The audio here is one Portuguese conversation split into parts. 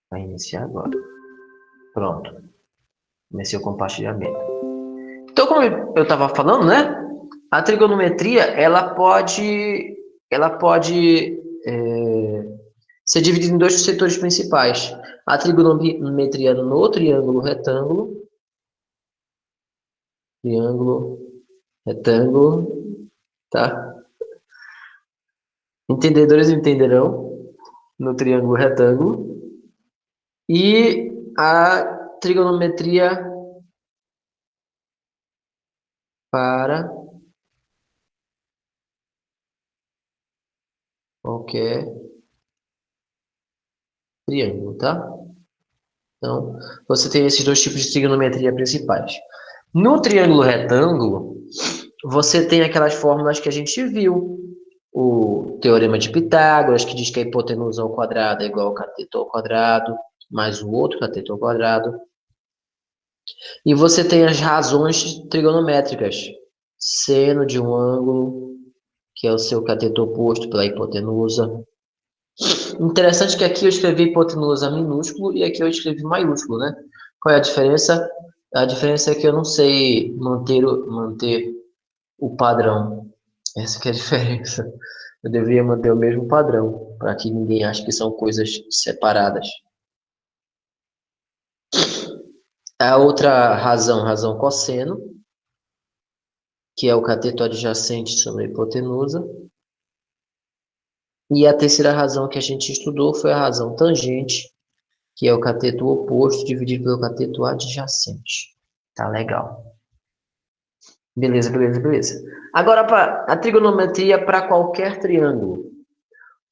Vai iniciar agora. Pronto. Comecei o compartilhamento. Então, como eu estava falando, né? A trigonometria, ela pode ser dividida em dois setores principais. A trigonometria no triângulo retângulo, tá? Entendedores entenderão no triângulo retângulo. E a trigonometria para qualquer triângulo, tá? Então, você tem esses dois tipos de trigonometria principais. No triângulo retângulo, você tem aquelas fórmulas que a gente viu. O teorema de Pitágoras, que diz que a hipotenusa ao quadrado é igual ao cateto ao quadrado, mais o outro cateto ao quadrado. E você tem as razões trigonométricas. Seno de um ângulo, que é o seu cateto oposto pela hipotenusa. Interessante que aqui eu escrevi hipotenusa minúsculo e aqui eu escrevi maiúsculo, né? Qual é a diferença? A diferença é que eu não sei manter o padrão. Essa que é a diferença. Eu deveria manter o mesmo padrão, para que ninguém ache que são coisas separadas. A outra razão cosseno, que é o cateto adjacente sobre a hipotenusa. E a terceira razão que a gente estudou foi a razão tangente, que é o cateto oposto dividido pelo cateto adjacente. Tá legal. Beleza, beleza, beleza. Agora, a trigonometria para qualquer triângulo.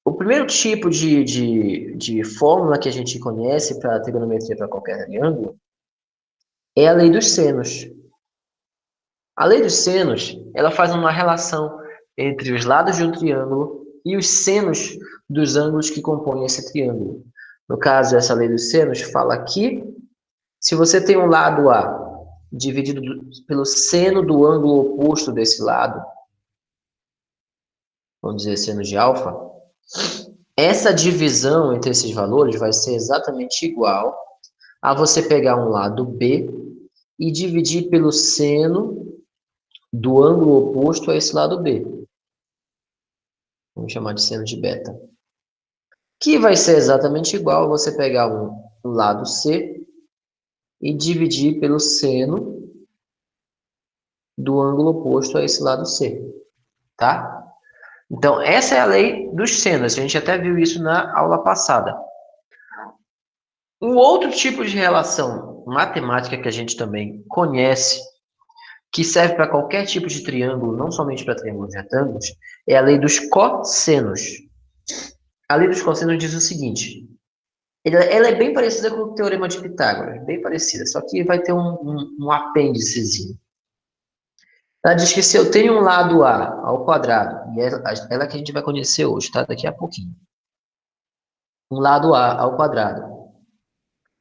O primeiro tipo de fórmula que a gente conhece para a trigonometria para qualquer triângulo é a lei dos senos. A lei dos senos, ela faz uma relação entre os lados de um triângulo e os senos dos ângulos que compõem esse triângulo. No caso, essa lei dos senos fala que se você tem um lado A dividido pelo seno do ângulo oposto desse lado, vamos dizer seno de alfa, essa divisão entre esses valores vai ser exatamente igual a você pegar um lado B e dividir pelo seno do ângulo oposto a esse lado B. Vamos chamar de seno de beta. Que vai ser exatamente igual a você pegar um lado C e dividir pelo seno do ângulo oposto a esse lado C. Tá? Então, essa é a lei dos senos. A gente até viu isso na aula passada. Um outro tipo de relação matemática que a gente também conhece, que serve para qualquer tipo de triângulo, não somente para triângulos e retângulos, é a lei dos cossenos. A lei dos cossenos diz o seguinte: ela é bem parecida com o teorema de Pitágoras, bem parecida, só que vai ter um apêndicezinho. Ela diz que se eu tenho um lado A ao quadrado, e ela que a gente vai conhecer hoje, tá? Daqui a pouquinho. Um lado A ao quadrado.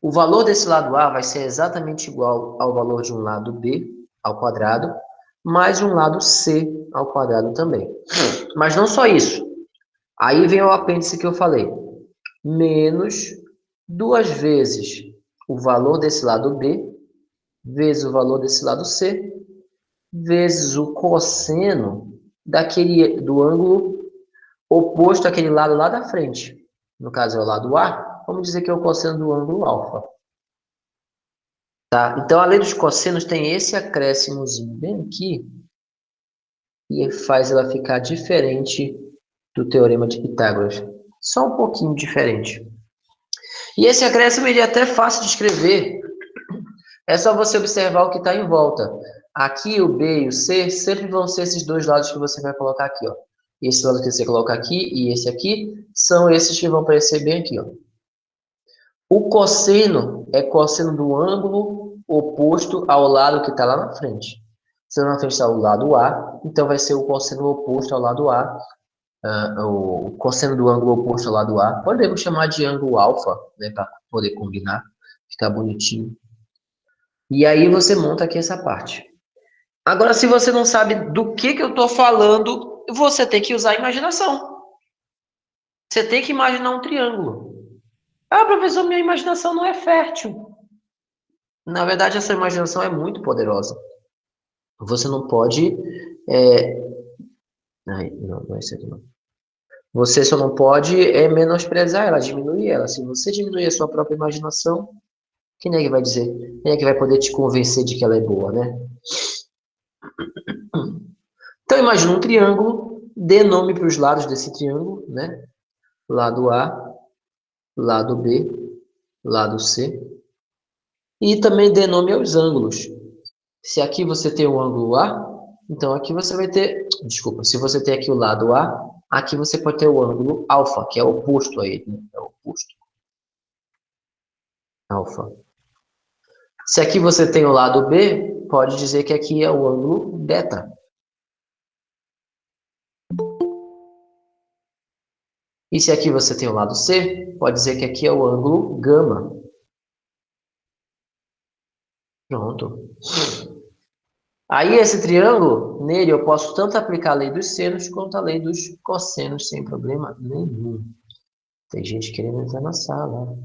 O valor desse lado A vai ser exatamente igual ao valor de um lado B ao quadrado, mais um lado C ao quadrado também. Mas não só isso. Aí vem o apêndice que eu falei. Menos duas vezes o valor desse lado B, vezes o valor desse lado C, vezes o cosseno do ângulo oposto àquele lado lá da frente. No caso é o lado A, vamos dizer que é o cosseno do ângulo alfa. Tá? Então, a lei dos cossenos tem esse acréscimozinho bem aqui e faz ela ficar diferente do teorema de Pitágoras. Só um pouquinho diferente. E esse acréscimo ele é até fácil de escrever. É só você observar o que está em volta. Aqui o B e o C sempre vão ser esses dois lados que você vai colocar aqui. Ó. Esse lado que você coloca aqui e esse aqui são esses que vão aparecer bem aqui. Ó. O cosseno é cosseno do ângulo oposto ao lado que está lá na frente. Se lá na frente está o lado A, então vai ser o cosseno oposto ao lado A. O cosseno do ângulo oposto ao lado A. Podemos chamar de ângulo alfa, né, para poder combinar, ficar bonitinho. E aí você monta aqui essa parte. Agora, se você não sabe do que eu estou falando, você tem que usar a imaginação. Você tem que imaginar um triângulo. Ah, professor, minha imaginação não é fértil. Na verdade, essa imaginação é muito poderosa. Você não pode. É... Ai, não, não é isso aqui não. Você só não pode menosprezar ela, diminuir ela. Se você diminuir a sua própria imaginação, quem é que vai dizer? Quem é que vai poder te convencer de que ela é boa, né? Então, imagina um triângulo, dê nome para os lados desse triângulo, né? Lado A, lado B, lado C. E também dê nome aos ângulos. Se aqui você tem o ângulo A, então aqui você vai ter... Desculpa, se você tem aqui o lado A, aqui você pode ter o ângulo alfa, que é o oposto a ele, né? É o oposto. Alfa. Se aqui você tem o lado B, pode dizer que aqui é o ângulo beta. E se aqui você tem o lado C, pode dizer que aqui é o ângulo gama. Pronto. Aí esse triângulo, nele eu posso tanto aplicar a lei dos senos quanto a lei dos cossenos sem problema nenhum. Tem gente querendo entrar na sala.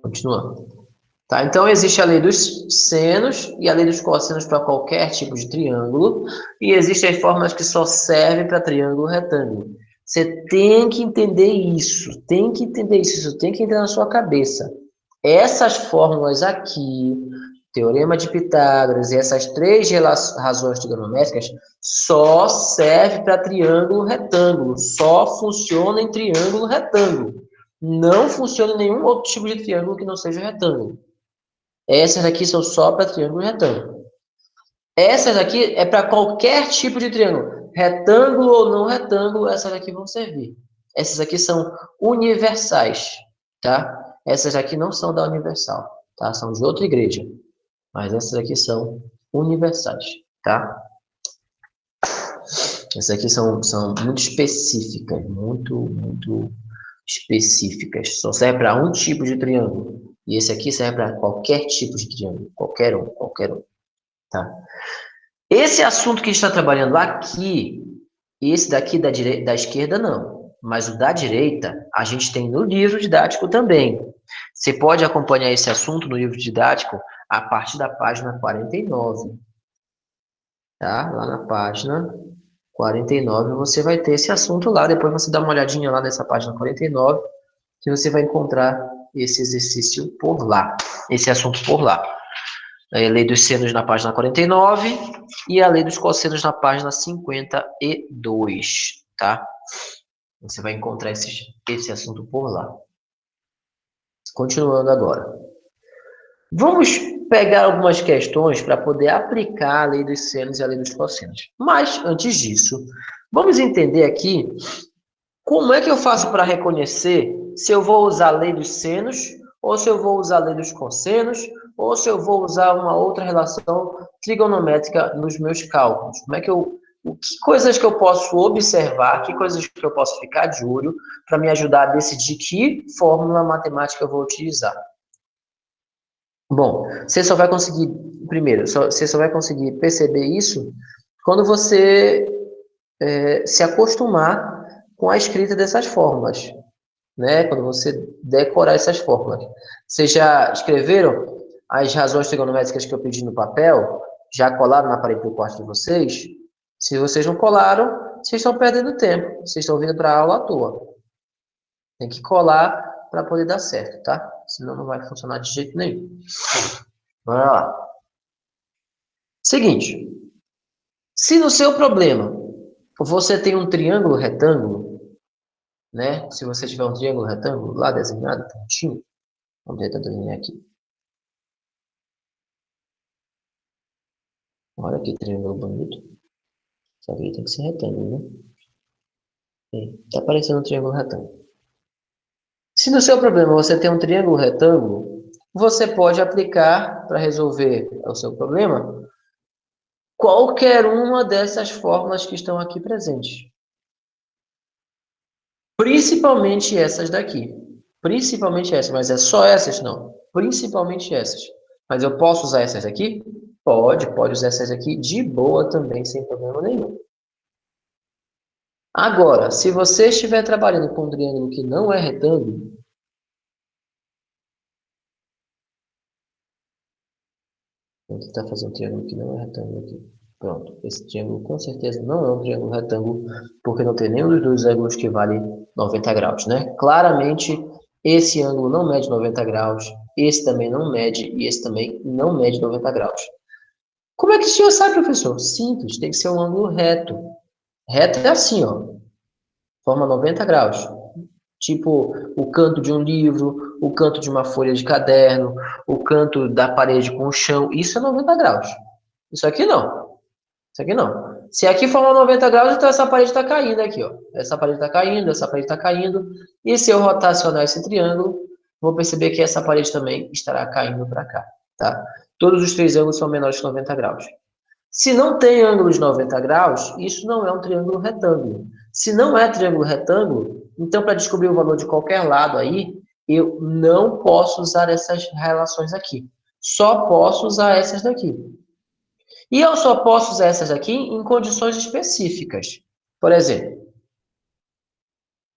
Continuando. Tá? Então, existe a lei dos senos e a lei dos cossenos para qualquer tipo de triângulo. E existem fórmulas que só servem para triângulo retângulo. Você tem que entender isso. Tem que entender isso. Isso tem que entrar na sua cabeça. Essas fórmulas aqui, Teorema de Pitágoras e essas três razões trigonométricas só servem para triângulo retângulo. Só funciona em triângulo retângulo. Não funciona em nenhum outro tipo de triângulo que não seja retângulo. Essas aqui são só para triângulo e retângulo. Essas aqui é para qualquer tipo de triângulo. Retângulo ou não retângulo, essas aqui vão servir. Essas aqui são universais, tá? Essas aqui não são da Universal, tá? São de outra igreja. Mas essas aqui são universais, tá? Essas aqui são muito específicas, muito específicas. Só serve para um tipo de triângulo. E esse aqui serve para qualquer tipo de triângulo. Qualquer um. Tá? Esse assunto que a gente está trabalhando aqui, esse daqui da esquerda não. Mas o da direita, a gente tem no livro didático também. Você pode acompanhar esse assunto no livro didático a partir da página 49. Tá? Lá na página 49 você vai ter esse assunto lá. Depois você dá uma olhadinha lá nessa página 49, que você vai encontrar esse exercício por lá. Esse assunto por lá. A lei dos senos na página 49 e a lei dos cossenos na página 52, tá? Você vai encontrar esse assunto por lá. Continuando agora. Vamos pegar algumas questões para poder aplicar a lei dos senos e a lei dos cossenos. Mas, antes disso, vamos entender aqui como é que eu faço para reconhecer se eu vou usar a lei dos senos, ou se eu vou usar a lei dos cossenos, ou se eu vou usar uma outra relação trigonométrica nos meus cálculos. Que coisas que eu posso observar, que coisas que eu posso ficar de olho para me ajudar a decidir que fórmula matemática eu vou utilizar. Bom, você só vai conseguir, primeiro, você só vai conseguir perceber isso quando você se acostumar com a escrita dessas fórmulas, né? Quando você decorar essas fórmulas. Vocês já escreveram as razões trigonométricas que eu pedi no papel? Já colaram na parede do quarto de vocês? Se vocês não colaram, vocês estão perdendo tempo. Vocês estão vindo para a aula à toa. Tem que colar para poder dar certo, tá? Senão não vai funcionar de jeito nenhum. Bora lá. Seguinte. Se no seu problema você tem um triângulo retângulo, né? Se você tiver um triângulo retângulo lá desenhado, pontinho, vamos tentar desenhar aqui. Olha que triângulo bonito. Só que ele tem que ser retângulo, né? Tá parecendo um triângulo retângulo. Se no seu problema você tem um triângulo retângulo, você pode aplicar para resolver o seu problema qualquer uma dessas fórmulas que estão aqui presentes. Principalmente essas daqui. Principalmente essas, mas é só essas? Não. Principalmente essas. Mas eu posso usar essas aqui? Pode usar essas aqui de boa também, sem problema nenhum. Agora, se você estiver trabalhando com um triângulo que não é retângulo, vou tentar fazer um triângulo que não é retângulo aqui. Pronto, esse triângulo com certeza não é um triângulo retângulo, porque não tem nenhum dos dois ângulos que vale 90 graus, né? Claramente, esse ângulo não mede 90 graus, esse também não mede, e esse também não mede 90 graus. Como é que o senhor sabe, professor? Simples, tem que ser um ângulo reto. Reto é assim, ó, forma 90 graus. Tipo, o canto de um livro, o canto de uma folha de caderno, o canto da parede com o chão, isso é 90 graus. Isso aqui não. Isso aqui não. Se aqui for 90 graus, então essa parede está caindo aqui, ó. Essa parede está caindo, essa parede está caindo. E se eu rotacionar esse triângulo, vou perceber que essa parede também estará caindo para cá, tá? Todos os três ângulos são menores que 90 graus. Se não tem ângulo de 90 graus, isso não é um triângulo retângulo. Se não é triângulo retângulo, então para descobrir o valor de qualquer lado aí, eu não posso usar essas relações aqui. Só posso usar essas daqui. E eu só posso usar essas aqui em condições específicas. Por exemplo,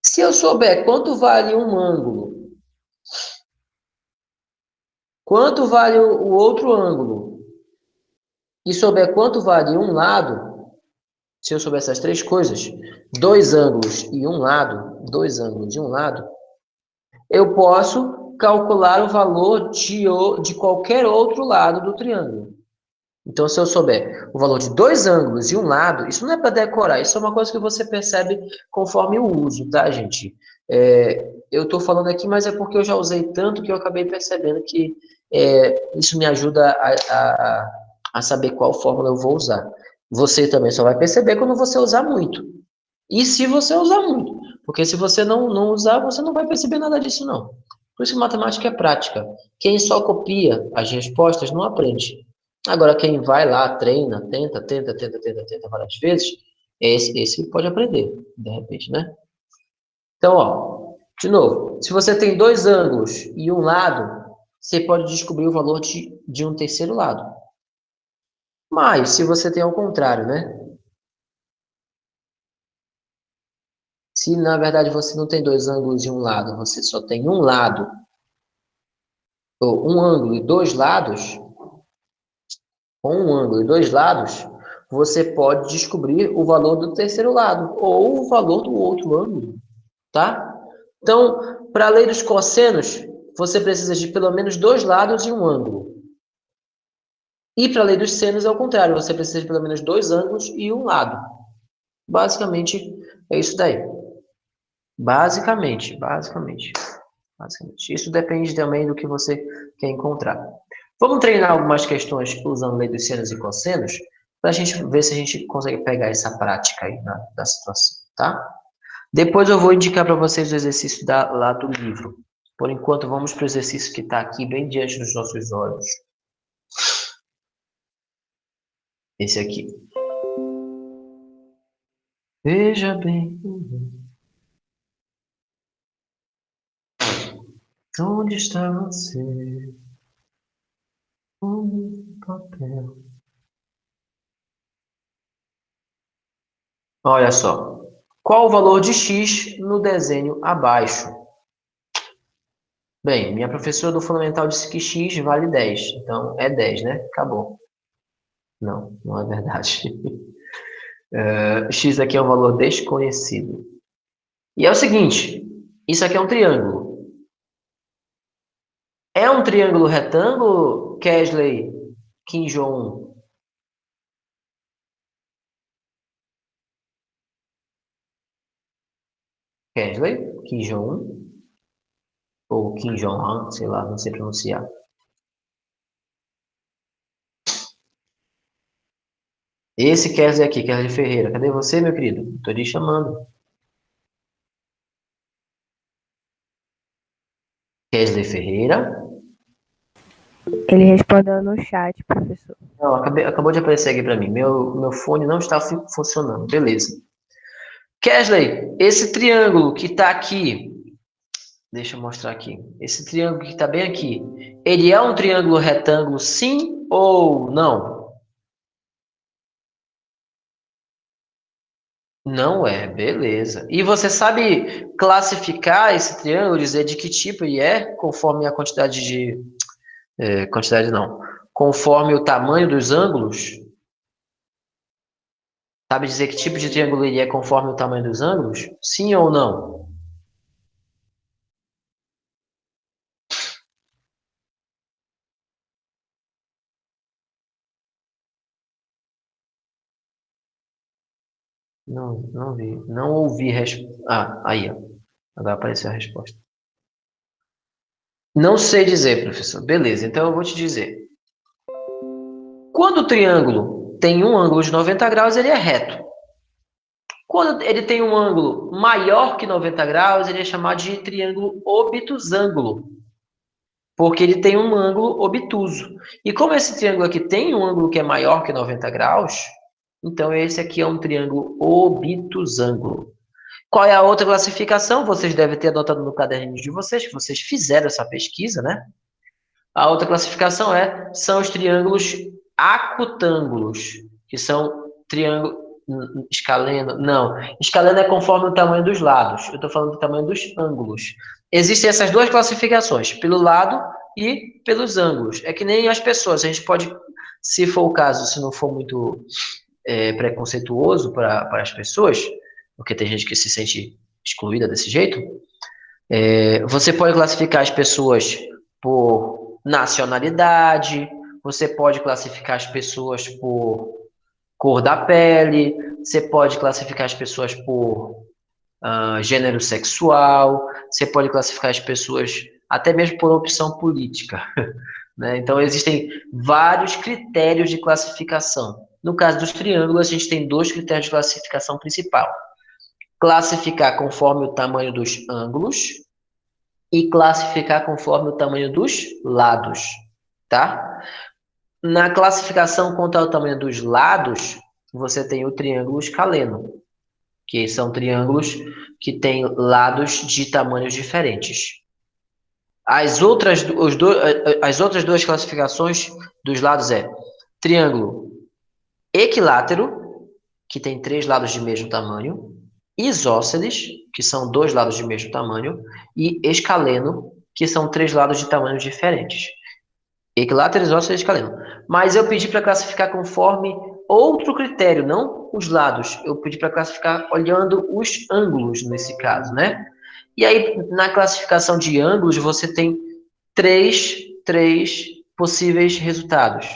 se eu souber quanto vale um ângulo, quanto vale o outro ângulo, e souber quanto vale um lado, se eu souber essas três coisas, dois ângulos e um lado, dois ângulos e um lado, eu posso calcular o valor de qualquer outro lado do triângulo. Então, se eu souber o valor de dois ângulos e um lado, isso não é para decorar, isso é uma coisa que você percebe conforme o uso, tá, gente? Eu estou falando aqui, mas é porque eu já usei tanto que eu acabei percebendo que isso me ajuda a saber qual fórmula eu vou usar. Você também só vai perceber quando você usar muito. E se você usar muito. Porque se você não usar, você não vai perceber nada disso, não. Por isso que matemática é prática. Quem só copia as respostas não aprende. Agora, quem vai lá, treina, tenta várias vezes, esse pode aprender, de repente, né? Então, ó, de novo, se você tem dois ângulos e um lado, você pode descobrir o valor de um terceiro lado. Mas, se você tem ao contrário, né? Se na verdade você não tem dois ângulos e um lado, você só tem um lado, ou um ângulo e dois lados, com um ângulo e dois lados, você pode descobrir o valor do terceiro lado, ou o valor do outro ângulo, tá? Então, para a lei dos cossenos, você precisa de pelo menos dois lados e um ângulo. E para a lei dos senos é o contrário, você precisa de pelo menos dois ângulos e um lado. Basicamente, é isso daí. Basicamente. Isso depende também do que você quer encontrar. Vamos treinar algumas questões usando lei dos senos e cossenos, para a gente ver se a gente consegue pegar essa prática aí da situação, tá? Depois eu vou indicar para vocês o exercício lá do livro. Por enquanto, vamos para o exercício que está aqui bem diante dos nossos olhos. Esse aqui. Veja bem. Onde está você? Um papel. Olha só. Qual o valor de x no desenho abaixo? Bem, minha professora do Fundamental disse que x vale 10. Então, é 10, né? Acabou. Não, não é verdade. X aqui é um valor desconhecido. E é o seguinte, isso aqui é um triângulo. É um triângulo retângulo, Kesley, Kim Jong-un? Kesley, Kim Jong-un? Ou Kim Jong-un, sei lá, não sei pronunciar. Esse Kesley aqui, Kesley Ferreira. Cadê você, meu querido? Estou lhe chamando. Kesley Ferreira? Ele respondeu no chat, professor. Não, acabou de aparecer aqui para mim. Meu fone não está funcionando. Beleza. Kesley, esse triângulo que está aqui, deixa eu mostrar aqui. Esse triângulo que está bem aqui, ele é um triângulo retângulo, sim ou não? Não é, beleza. E você sabe classificar esse triângulo, dizer de que tipo ele é, conforme a quantidade de... quantidade não. Conforme o tamanho dos ângulos? Sabe dizer que tipo de triângulo ele é conforme o tamanho dos ângulos? Sim ou não? Não, não vi. Não ouvi resposta. Ah, aí, ó. Agora apareceu a resposta. Não sei dizer, professor. Beleza, então eu vou te dizer. Quando o triângulo tem um ângulo de 90 graus, ele é reto. Quando ele tem um ângulo maior que 90 graus, ele é chamado de triângulo obtusângulo, porque ele tem um ângulo obtuso. E como esse triângulo aqui tem um ângulo que é maior que 90 graus, então esse aqui é um triângulo obtusângulo. Qual é a outra classificação? Vocês devem ter anotado no caderninho de vocês, que vocês fizeram essa pesquisa, né? A outra classificação são os triângulos acutângulos, que são triângulos escaleno. Não, escaleno é conforme o tamanho dos lados. Eu estou falando do tamanho dos ângulos. Existem essas duas classificações, pelo lado e pelos ângulos. É que nem as pessoas. A gente pode, se for o caso, se não for muito preconceituoso para as pessoas, porque tem gente que se sente excluída desse jeito, você pode classificar as pessoas por nacionalidade, você pode classificar as pessoas por cor da pele, você pode classificar as pessoas por gênero sexual, você pode classificar as pessoas até mesmo por opção política. Né? Então, existem vários critérios de classificação. No caso dos triângulos, a gente tem dois critérios de classificação principal. Classificar conforme o tamanho dos ângulos e classificar conforme o tamanho dos lados, tá? Na classificação quanto ao tamanho dos lados, você tem o triângulo escaleno, que são triângulos que têm lados de tamanhos diferentes. As outras duas classificações dos lados triângulo equilátero, que tem três lados de mesmo tamanho, isósceles, que são dois lados de mesmo tamanho, e escaleno, que são três lados de tamanhos diferentes. Equilátero, isósceles e escaleno. Mas eu pedi para classificar conforme outro critério, não os lados. Eu pedi para classificar olhando os ângulos nesse caso, né? E aí, na classificação de ângulos, você tem três possíveis resultados.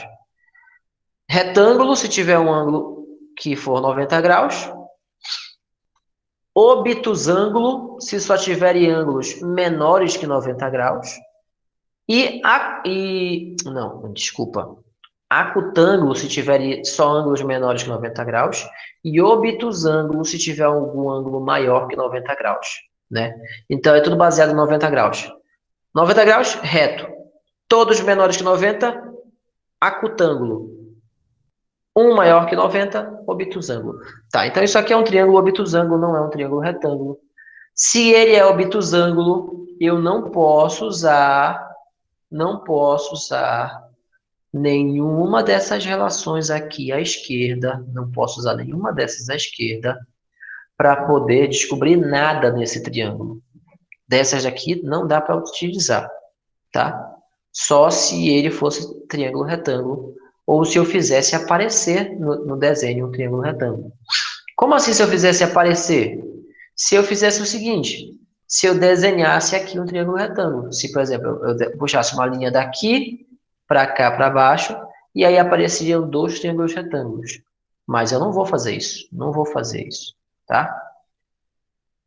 Retângulo, se tiver um ângulo que for 90 graus. Obtusângulo, se só tiverem ângulos menores que 90 graus. Não, desculpa. Acutângulo, se tiver só ângulos menores que 90 graus. E obtusângulo, se tiver algum ângulo maior que 90 graus. Né? Então, é tudo baseado em 90 graus. 90 graus, reto. Todos menores que 90, acutângulo. Um maior que 90, obtusângulo. Tá, então isso aqui é um triângulo obtusângulo, não é um triângulo retângulo. Se ele é obtusângulo, eu não posso usar nenhuma dessas relações aqui à esquerda, não posso usar nenhuma dessas à esquerda para poder descobrir nada nesse triângulo. Dessas aqui não dá para utilizar, tá? Só se ele fosse triângulo retângulo, ou se eu fizesse aparecer no desenho um triângulo retângulo. Como assim se eu fizesse aparecer? Se eu fizesse o seguinte, se eu desenhasse aqui um triângulo retângulo, se, por exemplo, eu puxasse uma linha daqui para cá, para baixo, e aí apareceriam dois triângulos retângulos. Mas eu não vou fazer isso, não vou fazer isso, tá?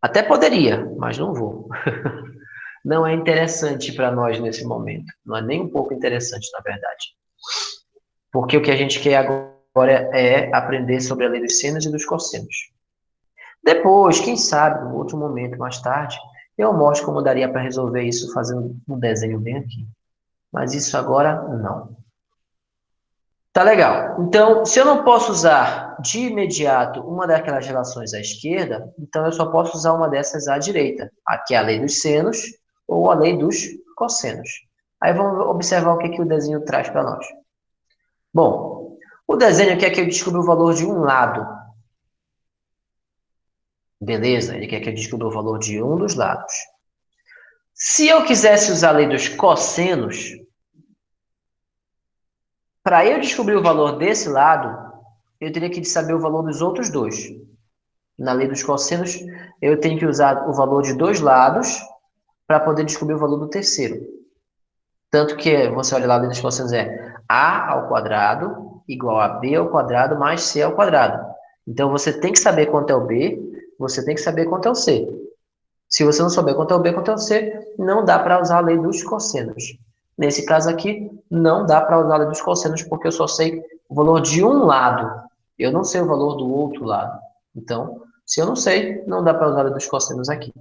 Até poderia, mas não vou. Não é interessante para nós nesse momento. Não é nem um pouco interessante, na verdade. Porque o que a gente quer agora é aprender sobre a lei dos senos e dos cossenos. Depois, quem sabe, no outro momento, mais tarde, eu mostro como daria para resolver isso fazendo um desenho bem aqui. Mas isso agora, não. Tá legal. Então, se eu não posso usar de imediato uma daquelas relações à esquerda, então eu só posso usar uma dessas à direita. Aqui é a lei dos senos ou a lei dos cossenos. Aí vamos observar o que o desenho traz para nós. Bom, o desenho quer que eu descubra o valor de um lado. Beleza, ele quer que eu descubra o valor de um dos lados. Se eu quisesse usar a lei dos cossenos, para eu descobrir o valor desse lado, eu teria que saber o valor dos outros dois. Na lei dos cossenos, eu tenho que usar o valor de dois lados para poder descobrir o valor do terceiro. Tanto que você olha lá, a lei dos cossenos é a ao quadrado igual a b ao quadrado mais c ao quadrado. Então, você tem que saber quanto é o b, você tem que saber quanto é o c. Se você não souber quanto é o b, quanto é o c, não dá para usar a lei dos cossenos. Nesse caso aqui, não dá para usar a lei dos cossenos, porque eu só sei o valor de um lado. Eu não sei o valor do outro lado. Então, se eu não sei, não dá para usar a lei dos cossenos aqui.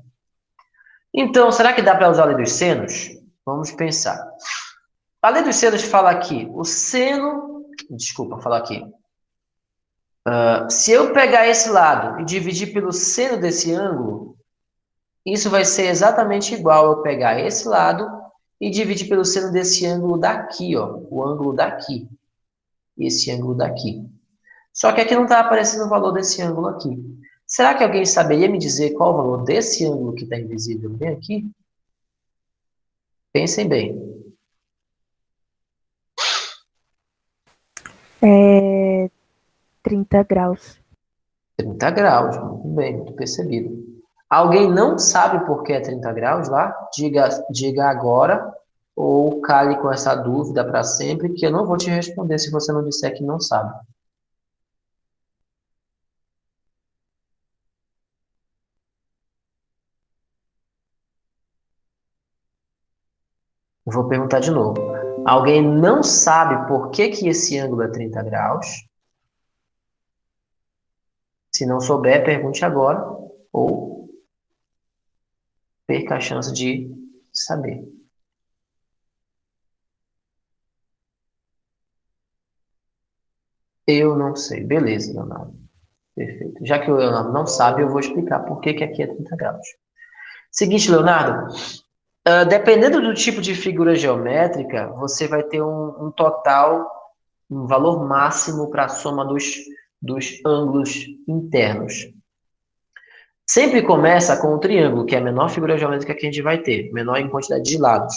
Então, será que dá para usar a lei dos senos? Vamos pensar. A lei dos senos fala aqui, o seno... Desculpa, fala aqui. Se eu pegar esse lado e dividir pelo seno desse ângulo, isso vai ser exatamente igual eu pegar esse lado e dividir pelo seno desse ângulo daqui, ó, o ângulo daqui, esse ângulo daqui. Só que aqui não está aparecendo o valor desse ângulo aqui. Será que alguém saberia me dizer qual o valor desse ângulo que está invisível bem aqui? Pensem bem. É 30 graus. 30 graus, muito bem, muito percebido. Alguém não sabe por que é 30 graus lá? Diga agora ou cale com essa dúvida para sempre, que eu não vou te responder se você não disser que não sabe. Eu vou perguntar de novo. Alguém não sabe por que que esse ângulo é 30 graus? Se não souber, pergunte agora ou perca a chance de saber. Eu não sei. Beleza, Leonardo. Perfeito. Já que o Leonardo não sabe, eu vou explicar por que que aqui é 30 graus. Seguinte, Leonardo, dependendo do tipo de figura geométrica, você vai ter um total, um valor máximo para a soma dos ângulos internos. Sempre começa com o triângulo, que é a menor figura geométrica que a gente vai ter, menor em quantidade de lados.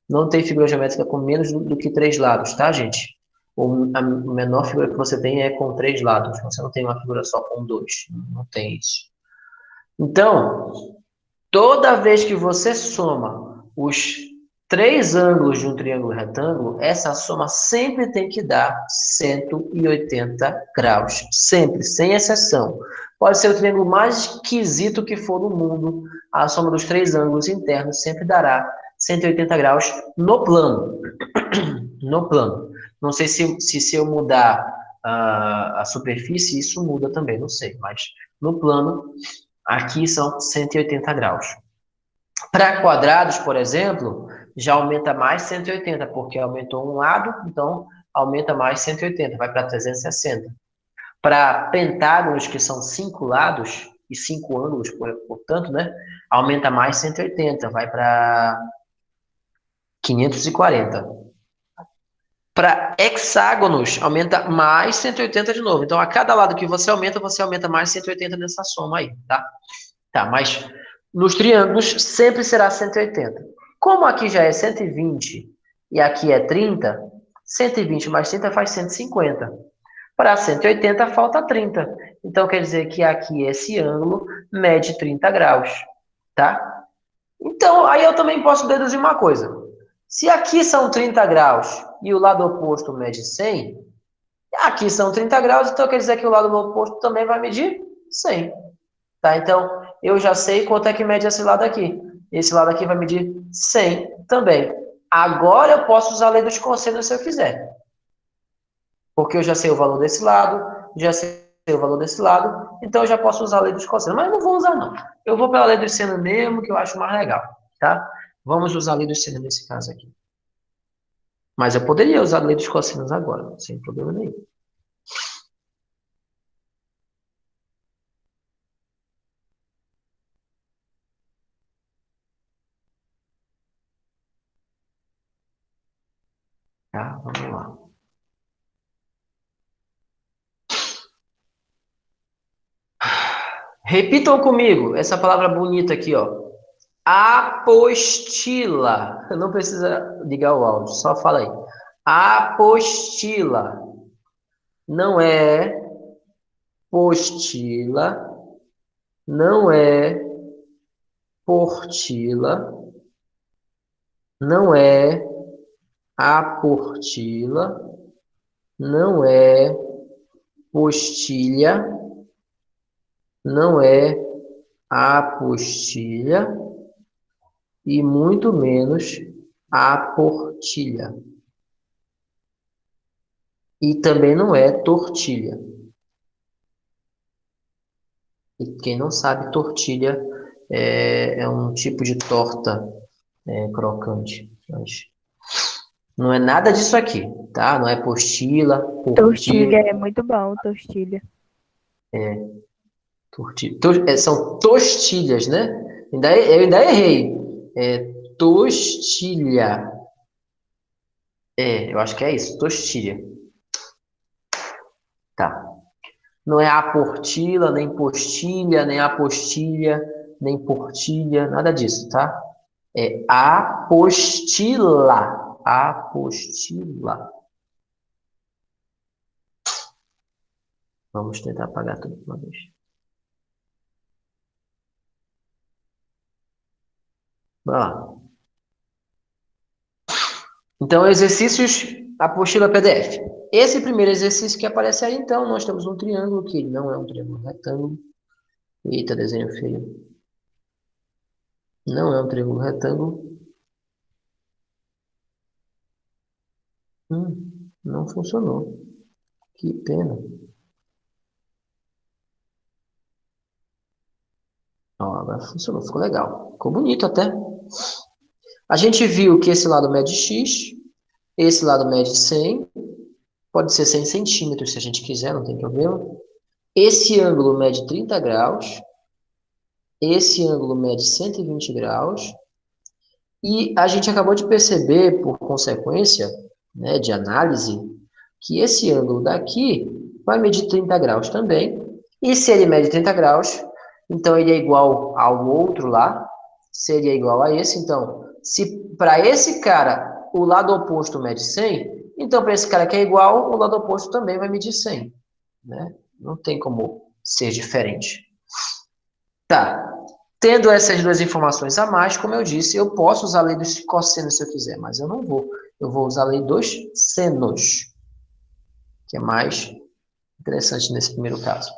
Não tem figura geométrica com menos do que 3 lados, tá, gente? A menor figura que você tem é com 3 lados. Você não tem uma figura só com 2. Não tem isso. Então, toda vez que você soma os 3 ângulos de um triângulo retângulo, essa soma sempre tem que dar 180 graus. Sempre, sem exceção. Pode ser o triângulo mais esquisito que for do mundo, a soma dos 3 ângulos internos sempre dará 180 graus no plano. No plano. Não sei se eu mudar a superfície, isso muda também, não sei. Mas no plano, aqui são 180 graus. Para quadrados, por exemplo, já aumenta mais 180, porque aumentou um lado, então aumenta mais 180, vai para 360. Para pentágonos, que são 5 lados e 5 ângulos, portanto, né, aumenta mais 180, vai para 540. Para hexágonos, aumenta mais 180 de novo. Então, a cada lado que você aumenta mais 180 nessa soma aí, tá? Tá, mas nos triângulos sempre será 180. Como aqui já é 120 e aqui é 30, 120 mais 30 faz 150. Para 180 falta 30. Então quer dizer que aqui esse ângulo mede 30 graus, tá? Então aí eu também posso deduzir uma coisa. Se aqui são 30 graus e o lado oposto mede 100, aqui são 30 graus, então quer dizer que o lado oposto também vai medir 100. Tá? Então, eu já sei quanto é que mede esse lado aqui. Esse lado aqui vai medir 100 também. Agora eu posso usar a lei dos cossenos se eu quiser. Porque eu já sei o valor desse lado, já sei o valor desse lado, então eu já posso usar a lei dos cossenos. Mas não vou usar, não. Eu vou pela lei dos senos mesmo, que eu acho mais legal. Tá? Vamos usar a lei dos senos nesse caso aqui. Mas eu poderia usar a lei dos cossenos agora, sem problema nenhum. Tá? Vamos lá. Repitam comigo essa palavra bonita aqui, ó. Apostila. Não precisa ligar o áudio, só fala aí. Apostila. Não é postila, não é portila, não é aportila, não é postilha, não é apostilha e muito menos aportilha. E também não é tortilha. E quem não sabe, tortilha é um tipo de torta crocante. Mas não é nada disso aqui, tá? Não é postila, portilha, Tostilha é muito bom, tostilha. são tostilhas, né? Eu ainda errei. É tostilha. Eu acho que é isso, tostilha. Tá. Não é aportila, nem postilha, nem apostilha, nem portilha, nada disso, tá? É apostila. Apostila. Vamos tentar apagar tudo de uma vez. Vai lá. Então, exercícios, apostila PDF. Esse primeiro exercício que aparece aí, então, nós temos um triângulo que não é um triângulo retângulo. Eita, desenho feio. Não é um triângulo retângulo. Não funcionou. Que pena. Ó, agora funcionou, ficou legal. Ficou bonito até. A gente viu que esse lado mede x, esse lado mede 100, pode ser 100 centímetros se a gente quiser, não tem problema. Esse ângulo mede 30 graus, esse ângulo mede 120 graus, e a gente acabou de perceber, por consequência, né, de análise, que esse ângulo daqui vai medir 30 graus também, e se ele mede 30 graus, então ele é igual ao outro lá, seria igual a esse. Então, se para esse cara o lado oposto mede 100, então para esse cara que é igual, o lado oposto também vai medir 100, né? Não tem como ser diferente. Tá. Tendo essas duas informações a mais, como eu disse, eu posso usar a lei dos cossenos se eu quiser, mas eu não vou. Eu vou usar a lei dos senos, que é mais interessante nesse primeiro caso.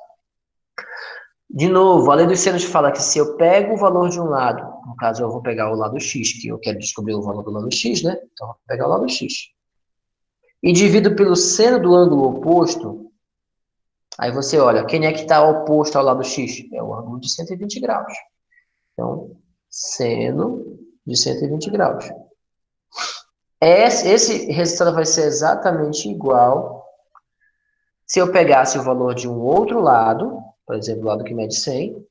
De novo, a lei dos senos fala que se eu pego o valor de um lado, no caso eu vou pegar o lado x, que eu quero descobrir o valor do lado x, né? Então eu vou pegar o lado x. E divido pelo seno do ângulo oposto, aí você olha, quem é que está oposto ao lado x? É o ângulo de 120 graus. Então, seno de 120 graus. Esse resultado vai ser exatamente igual se eu pegasse o valor de um outro lado, por exemplo, o lado que mede 100,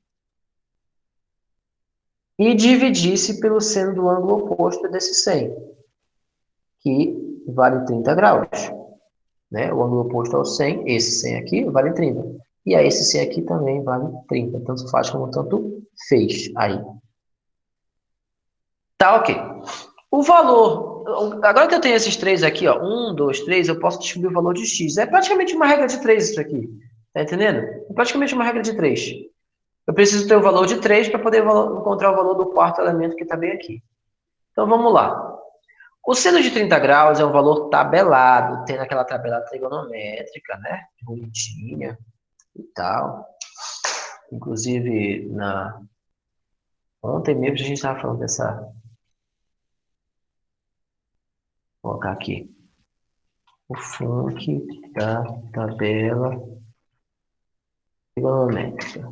e dividisse pelo seno do ângulo oposto desse 100, que vale 30 graus. Né? O ângulo oposto ao 100, esse 100 aqui, vale 30. E aí esse 100 aqui também vale 30. Tanto faz como tanto fez aí. Tá, ok. O valor, agora que eu tenho esses três aqui, ó, 1, 2, 3, eu posso descobrir o valor de x. É praticamente uma regra de 3 isso aqui. Tá entendendo? É praticamente uma regra de 3. Eu preciso ter o valor de 3 para poder encontrar o valor do quarto elemento que está bem aqui. Então, vamos lá. O seno de 30 graus é um valor tabelado, tem aquela tabela trigonométrica, né? Bonitinha e tal. Inclusive, ontem mesmo a gente estava falando dessa... Vou colocar aqui. O funk da tabela trigonométrica.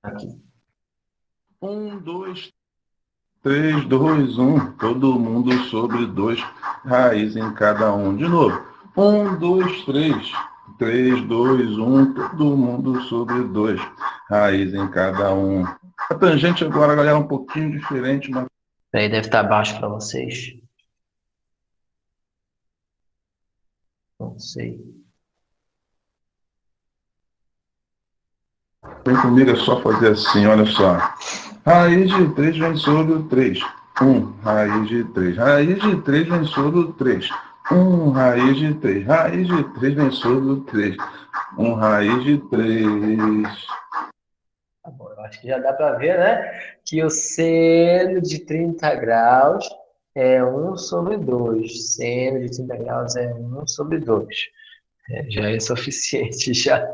Aqui. 1, 2, 3, 2, 1. Todo mundo sobre 2. Raiz em cada um. De novo. 1, 2, 3. 3, 2, 1. Todo mundo sobre 2. Raiz em cada um. A tangente agora, galera, é um pouquinho diferente, mas... Aí deve estar baixo para vocês. Não sei. Vem comigo, é só fazer assim, olha só. Raiz de 3 vem sobre o 3. Raiz de 3. Raiz de 3 vem sobre o 3. Raiz de 3. Raiz de 3 vem sobre o 3. Raiz de 3. Tá bom, eu acho que já dá para ver, né? Que o seno de 30 graus é 1/2. Seno de 30 graus é 1/2. Já é suficiente, já.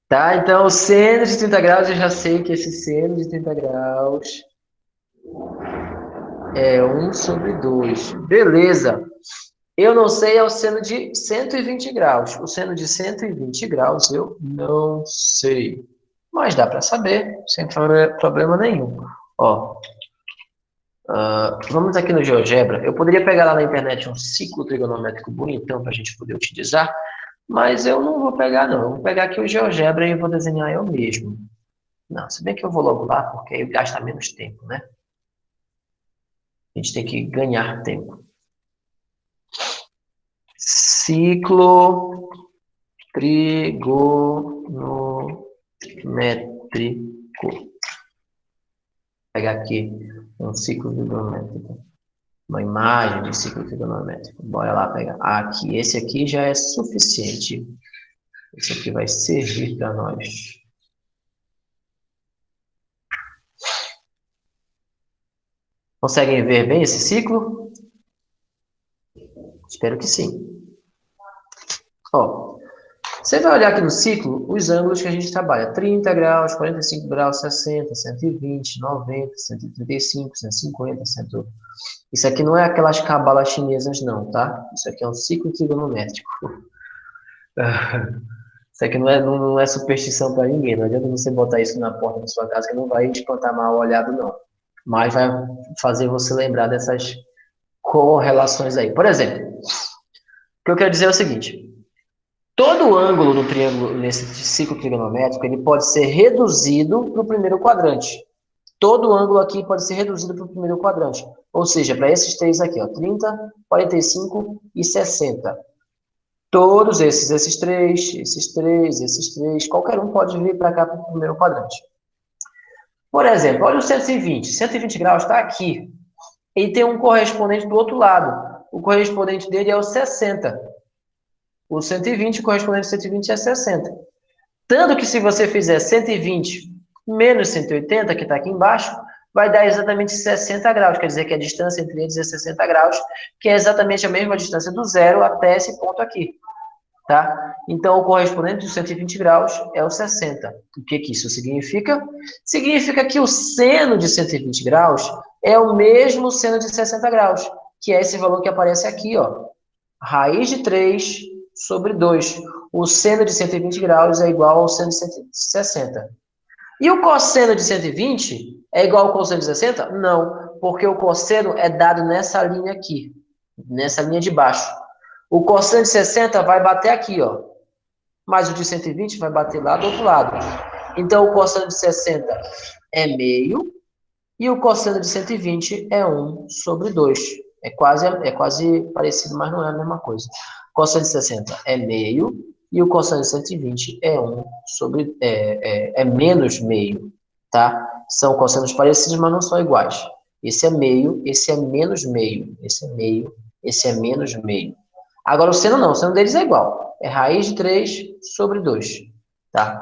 Tá, então o seno de 30 graus, eu já sei que esse seno de 30 graus é 1/2. Beleza. Eu não sei é o seno de 120 graus. O seno de 120 graus eu não sei. Mas dá para saber, sem problema nenhum. Ó, vamos aqui no GeoGebra. Eu poderia pegar lá na internet um ciclo trigonométrico bonitão para a gente poder utilizar, mas eu não vou pegar, não. Eu vou pegar aqui o GeoGebra e vou desenhar eu mesmo. Não, se bem que eu vou logo lá, porque aí gasta menos tempo, né? A gente tem que ganhar tempo. Ciclo trigonométrico. Vou pegar aqui um ciclo trigonométrico. Uma imagem de ciclo trigonométrico. Bora lá pegar. Aqui, esse aqui já é suficiente. Esse aqui vai servir para nós. Conseguem ver bem esse ciclo? Espero que sim. Ó, você vai olhar aqui no ciclo os ângulos que a gente trabalha. 30 graus, 45 graus, 60, 120, 90, 135, 150, 100. Isso aqui não é aquelas cabalas chinesas, não, tá? Isso aqui é um ciclo trigonométrico. Isso aqui não é superstição para ninguém. Não adianta você botar isso na porta da sua casa que não vai espantar mal olhado, não. Mas vai fazer você lembrar dessas correlações aí. Por exemplo, o que eu quero dizer é o seguinte. Todo ângulo no triângulo, nesse ciclo trigonométrico, ele pode ser reduzido para o primeiro quadrante. Todo ângulo aqui pode ser reduzido para o primeiro quadrante. Ou seja, para esses três aqui, ó, 30, 45 e 60. Todos esses três, qualquer um pode vir para cá para o primeiro quadrante. Por exemplo, olha o 120. 120 graus está aqui. E tem um correspondente do outro lado. O correspondente dele é o 60. O 120, o correspondente do 120 é 60. Tanto que se você fizer 120 menos 180, que está aqui embaixo, vai dar exatamente 60 graus. Quer dizer que a distância entre eles é 60 graus, que é exatamente a mesma distância do zero até esse ponto aqui. Tá? Então, o correspondente dos 120 graus é o 60. O que isso significa? Significa que o seno de 120 graus é o mesmo seno de 60 graus, que é esse valor que aparece aqui, ó. Raiz de 3 sobre 2. O seno de 120 graus é igual ao seno de 160. E o cosseno de 120 é igual ao cosseno de 60? Não, porque o cosseno é dado nessa linha aqui, nessa linha de baixo. O cosseno de 60 vai bater aqui, ó. Mas o de 120 vai bater lá do outro lado. Então, o cosseno de 60 é meio e o cosseno de 120 é 1/2. É quase parecido, mas não é a mesma coisa. O cosseno de 60 é meio e o cosseno de 120 é é menos meio, tá? São cossenos parecidos, mas não são iguais. Esse é meio, esse é menos meio, esse é meio, esse é menos meio. Agora, o seno não, o seno deles é igual. É raiz de 3 sobre 2, tá?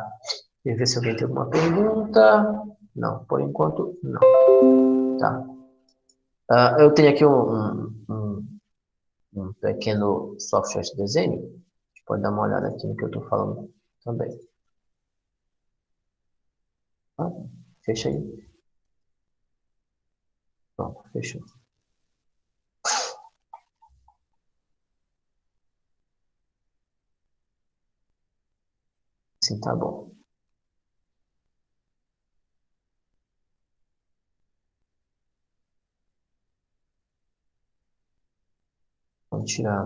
Deixa eu ver se alguém tem alguma pergunta. Não, por enquanto, não. Tá. Eu tenho aqui um pequeno software de desenho. A gente pode dar uma olhada aqui no que eu estou falando também. Fecha aí. Pronto, fechou. Assim tá bom. Vamos tirar.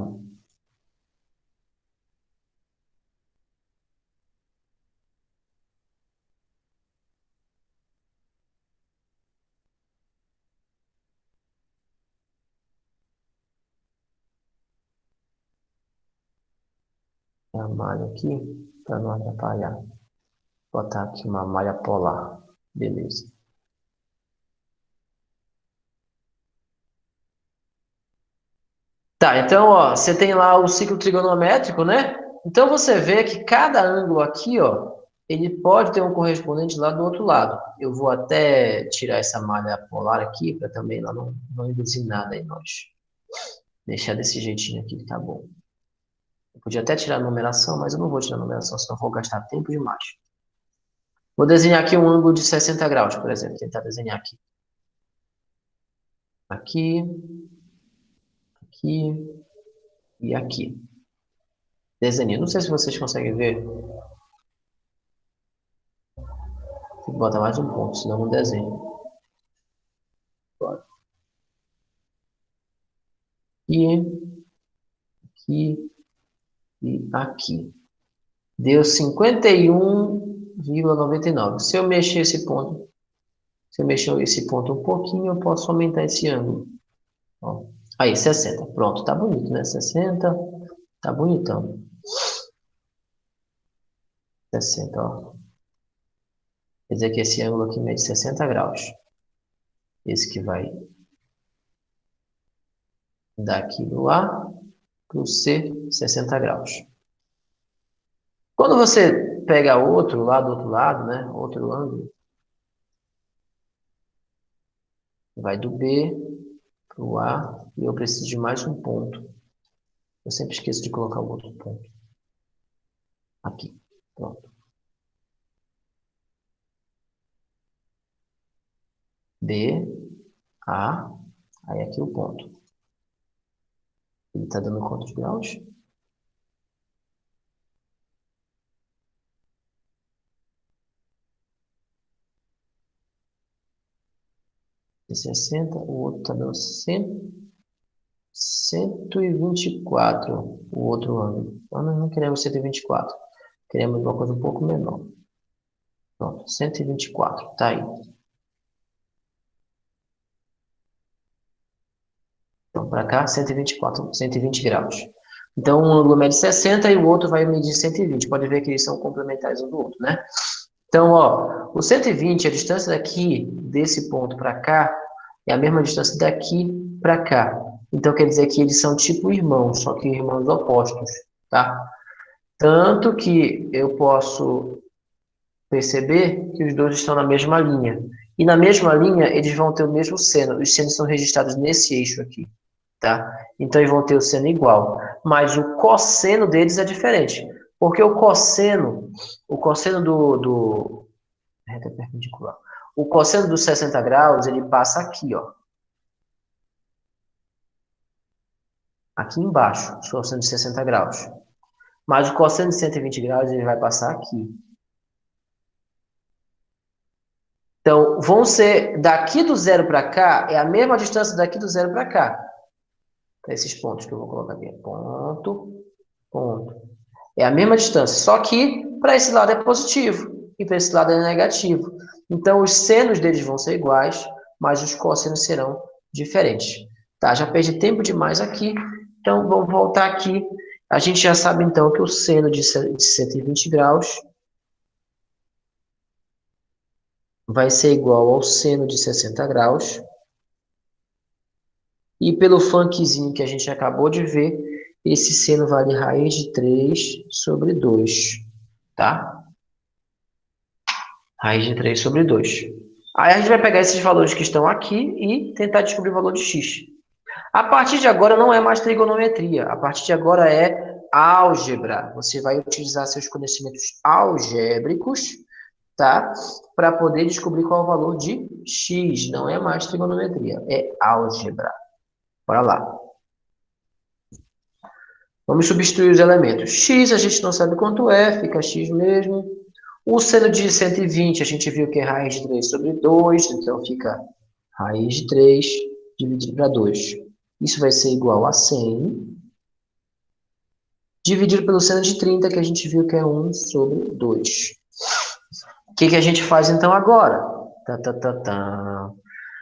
A malha aqui. para não atrapalhar. Vou botar aqui uma malha polar. Beleza. Tá, então, ó, você tem lá o ciclo trigonométrico, né? Então, você vê que cada ângulo aqui, ó, ele pode ter um correspondente lá do outro lado. Eu vou até tirar essa malha polar aqui, para também lá não induzir nada em nós. Deixar desse jeitinho aqui que tá bom. Eu podia até tirar a numeração, mas eu não vou tirar a numeração, senão eu vou gastar tempo demais. Vou desenhar aqui um ângulo de 60 graus, por exemplo. Tentar desenhar aqui. Aqui, aqui e aqui. Desenho. Não sei se vocês conseguem ver. Tem que botar mais um ponto, senão não desenho. Bora. Aqui e aqui. Deu 51,99. Se eu mexer esse ponto, se eu mexer esse ponto um pouquinho, eu posso aumentar esse ângulo. Ó. Aí, 60. Pronto, tá bonito, né? 60. Tá bonitão. 60, ó. Quer dizer que esse ângulo aqui mede 60 graus. Esse que vai daqui do A para o C, 60 graus. Quando você pega outro lá do outro lado, né? Outro ângulo, vai do B para o A e eu preciso de mais um ponto. Eu sempre esqueço de colocar o outro ponto. Aqui. Pronto. B, A, aí aqui o ponto. Ele está dando quantos graus? De 60, o outro está dando 124, o outro ângulo. Nós não queremos 124. Queremos uma coisa um pouco menor. Pronto, 124, tá aí. Então, para cá, 124, 120 graus. Então, um ângulo mede 60 e o outro vai medir 120. Pode ver que eles são complementares um do outro, né? Então, ó, o 120, a distância daqui, desse ponto para cá, é a mesma distância daqui para cá. Então, quer dizer que eles são tipo irmãos, só que irmãos opostos, tá? Tanto que eu posso perceber que os dois estão na mesma linha. E na mesma linha, eles vão ter o mesmo seno. Os senos são registrados nesse eixo aqui, tá? Então, eles vão ter o seno igual. Mas o cosseno deles é diferente. Porque o cosseno reta perpendicular. O cosseno dos 60 graus, ele passa aqui, ó. Aqui embaixo, o cosseno de 60 graus. Mas o cosseno de 120 graus, ele vai passar aqui. Então, vão ser daqui do zero para cá, é a mesma distância daqui do zero para cá. Para esses pontos que eu vou colocar aqui. Ponto, ponto. É a mesma distância, só que para esse lado é positivo e para esse lado é negativo. Então, os senos deles vão ser iguais, mas os cossenos serão diferentes. Tá? Já perdi tempo demais aqui, então vamos voltar aqui. A gente já sabe, então, que o seno de 120 graus vai ser igual ao seno de 60 graus. E pelo funkzinho que a gente acabou de ver, esse seno vale raiz de 3 sobre 2, tá? Raiz de 3 sobre 2. Aí a gente vai pegar esses valores que estão aqui e tentar descobrir o valor de x. A partir de agora não é mais trigonometria, a partir de agora é álgebra. Você vai utilizar seus conhecimentos algébricos, tá? Para poder descobrir qual é o valor de x. Não é mais trigonometria, é álgebra. Bora lá. Vamos substituir os elementos. X a gente não sabe quanto é, fica x mesmo. O seno de 120 a gente viu que é raiz de 3 sobre 2, então fica raiz de 3 dividido para 2. Isso vai ser igual a 100, dividido pelo seno de 30, que a gente viu que é 1 sobre 2. O que a gente faz então agora?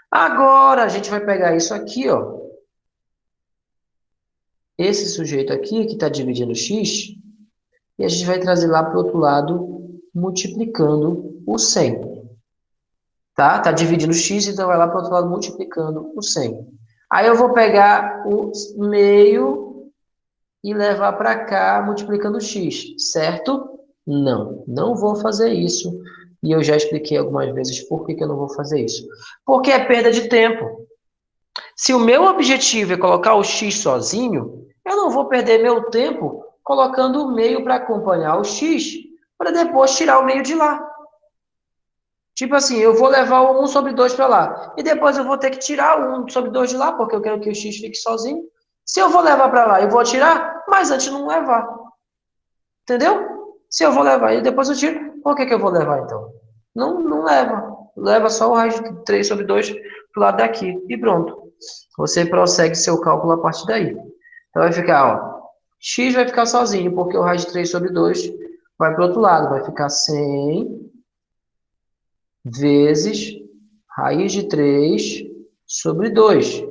Agora a gente vai pegar isso aqui, ó. Esse sujeito aqui, que está dividindo x, e a gente vai trazer lá para o outro lado, multiplicando o 100. Tá? Tá dividindo x, então vai lá para o outro lado multiplicando o 100. Aí eu vou pegar o meio e levar para cá multiplicando x, certo? Não, não vou fazer isso. E eu já expliquei algumas vezes por que eu não vou fazer isso. Porque é perda de tempo. Se o meu objetivo é colocar o x sozinho, eu não vou perder meu tempo colocando o meio para acompanhar o x, para depois tirar o meio de lá. Tipo assim, eu vou levar o 1 sobre 2 para lá. E depois eu vou ter que tirar o 1 sobre 2 de lá, porque eu quero que o x fique sozinho. Se eu vou levar para lá, eu vou tirar, mas antes não levar. Entendeu? Se eu vou levar e depois eu tiro, por que eu vou levar então? Não leva. Leva só o raiz de 3 sobre 2 para o lado daqui. E pronto. Você prossegue seu cálculo a partir daí. Então vai ficar, ó. X vai ficar sozinho, porque o raiz de 3 sobre 2 vai para o outro lado. Vai ficar 100 vezes raiz de 3 sobre 2.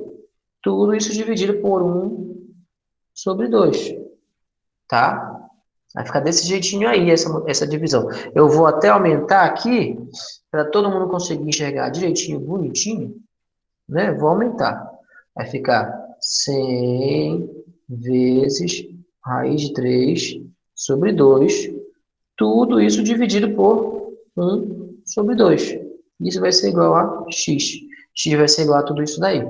Tudo isso dividido por 1 sobre 2. Tá? Vai ficar desse jeitinho aí, essa divisão. Eu vou até aumentar aqui, para todo mundo conseguir enxergar direitinho, bonitinho, né? Vou aumentar. Vai ficar 100 vezes raiz de 3 sobre 2. Tudo isso dividido por 1 sobre 2. Isso vai ser igual a x. X vai ser igual a tudo isso daí.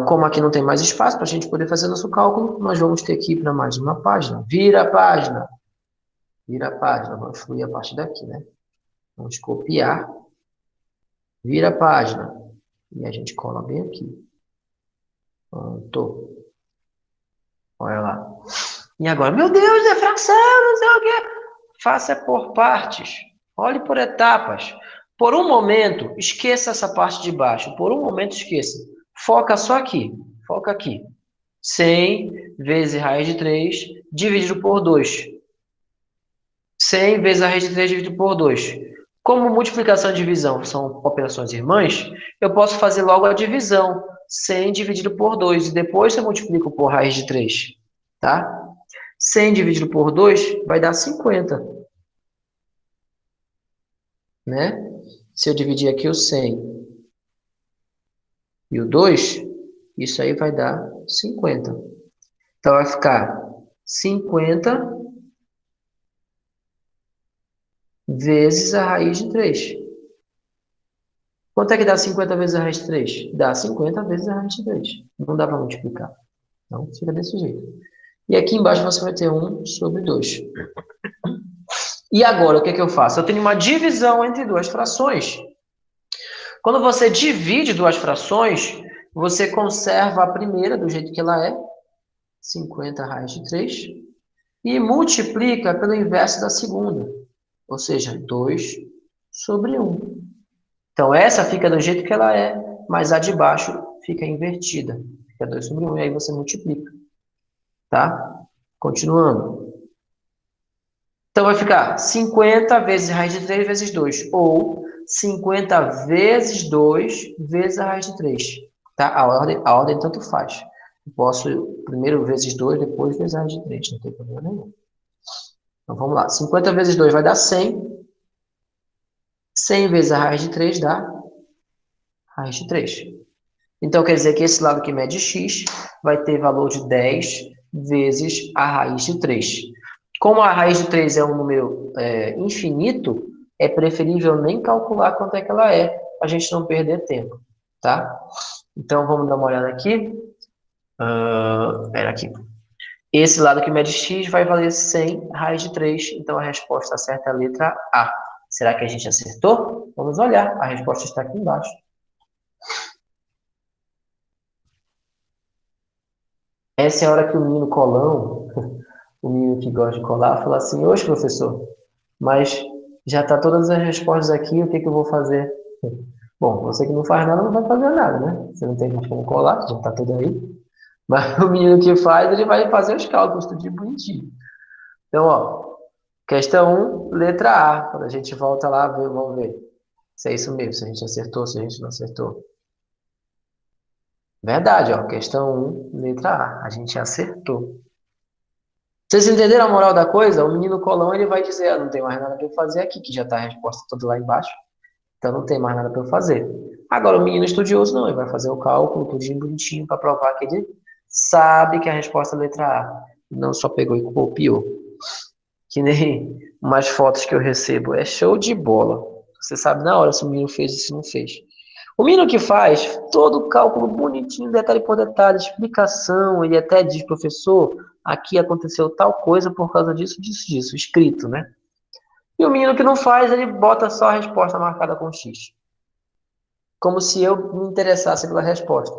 Como aqui não tem mais espaço para a gente poder fazer nosso cálculo, nós vamos ter que ir para mais uma página. Vira a página. Vira a página. Vamos fluir a partir daqui, né? Vamos copiar. Vira a página. E a gente cola bem aqui. Pronto. Olha lá. E agora, meu Deus, é fração, não sei o quê. Faça por partes. Olhe por etapas. Por um momento, esqueça essa parte de baixo. Por um momento, esqueça. Foca só aqui. Foca aqui. 100 vezes raiz de 3 dividido por 2. 100 vezes a raiz de 3 dividido por 2. Como multiplicação e divisão são operações irmãs, eu posso fazer logo a divisão. 100 dividido por 2. E depois eu multiplico por raiz de 3. Tá? 100 dividido por 2 vai dar 50. Né? Se eu dividir aqui o 100 e o 2, isso aí vai dar 50. Então, vai ficar 50 vezes a raiz de 3. Quanto é que dá 50 vezes a raiz de 3? Dá 50 vezes a raiz de 3. Não dá para multiplicar. Então, fica desse jeito. E aqui embaixo você vai ter 1 sobre 2. E agora, o que eu faço? Eu tenho uma divisão entre duas frações. Quando você divide duas frações, você conserva a primeira do jeito que ela é, 50 raiz de 3, e multiplica pelo inverso da segunda, ou seja, 2 sobre 1. Então, essa fica do jeito que ela é, mas a de baixo fica invertida. Fica 2 sobre 1, e aí você multiplica. Tá? Continuando. Então, vai ficar 50 vezes raiz de 3 vezes 2, ou 50 vezes 2 vezes a raiz de 3. Tá? A ordem tanto faz. Eu posso primeiro vezes 2, depois vezes a raiz de 3, não tem problema nenhum. Então, vamos lá. 50 vezes 2 vai dar 100. 100 vezes a raiz de 3 dá raiz de 3. Então, quer dizer que esse lado que mede x vai ter valor de 10 vezes a raiz de 3. Como a raiz de 3 é um número infinito, é preferível nem calcular quanto é que ela é, para a gente não perder tempo, tá? Então, vamos dar uma olhada aqui. Espera aqui. Esse lado que mede x vai valer 100 raiz de 3, então a resposta certa é a letra A. Será que a gente acertou? Vamos olhar, a resposta está aqui embaixo. Essa é a hora que o menino colão, o menino que gosta de colar, fala assim: "Oxe, professor, mas já está todas as respostas aqui, o que eu vou fazer?" Bom, você que não faz nada, não vai fazer nada, né? Você não tem como colar, já está tudo aí. Mas o menino que faz, ele vai fazer os cálculos, tudo de bonitinho. Então, ó, questão 1, letra A. Quando a gente volta lá, vamos ver se é isso mesmo, se a gente acertou, se a gente não acertou. Verdade, ó, questão 1, letra A. A gente acertou. Vocês entenderam a moral da coisa? O menino colão, ele vai dizer, não tem mais nada para eu fazer aqui, que já está a resposta toda lá embaixo, então não tem mais nada para eu fazer. Agora, o menino estudioso, não, ele vai fazer o cálculo, tudinho bonitinho, para provar que ele sabe que a resposta é a letra A, não só pegou e copiou. Que nem umas fotos que eu recebo, é show de bola. Você sabe na hora se o menino fez ou se não fez. O menino que faz todo o cálculo bonitinho, detalhe por detalhe, explicação, ele até diz, professor, aqui aconteceu tal coisa por causa disso, disso, disso, escrito, né? E o menino que não faz, ele bota só a resposta marcada com X. Como se eu me interessasse pela resposta.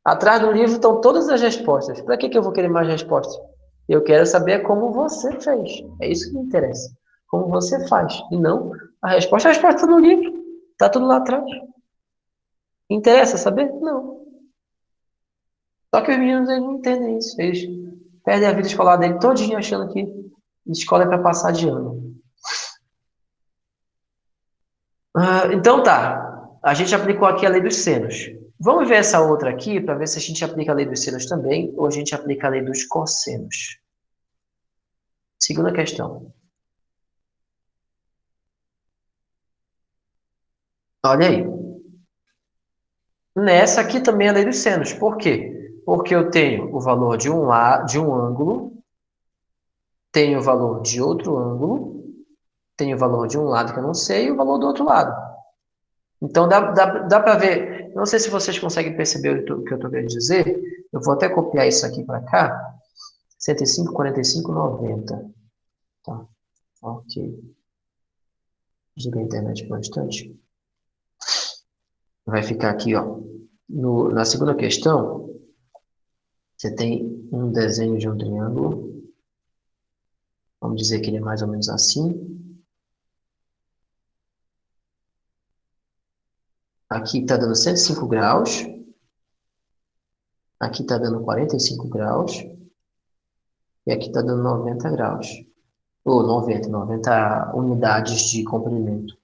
Atrás do livro estão todas as respostas. Para que eu vou querer mais respostas? Eu quero saber como você fez. É isso que me interessa. Como você faz. E não a resposta. A resposta está no livro. Está tudo lá atrás. Interessa saber? Não. Só que os meninos eles não entendem isso. Eles perdem a vida escolar dele todinho achando que escola é para passar de ano. Então tá. A gente aplicou aqui a lei dos senos. Vamos ver essa outra aqui para ver se a gente aplica a lei dos senos também ou a gente aplica a lei dos cossenos. Segunda questão. Olha aí. Nessa aqui também é a lei dos senos. Por quê? Porque eu tenho o valor de um ângulo, tenho o valor de outro ângulo, tenho o valor de um lado que eu não sei e o valor do outro lado. Então, dá para ver. Não sei se vocês conseguem perceber o que eu estou querendo dizer. Eu vou até copiar isso aqui para cá. 105, 45, 90. Tá. Ok. Desliga a internet por um instante. Vai ficar aqui, ó. Na segunda questão, você tem um desenho de um triângulo. Vamos dizer que ele é mais ou menos assim. Aqui está dando 105 graus. Aqui está dando 45 graus. E aqui está dando 90 graus. Ou 90 unidades de comprimento.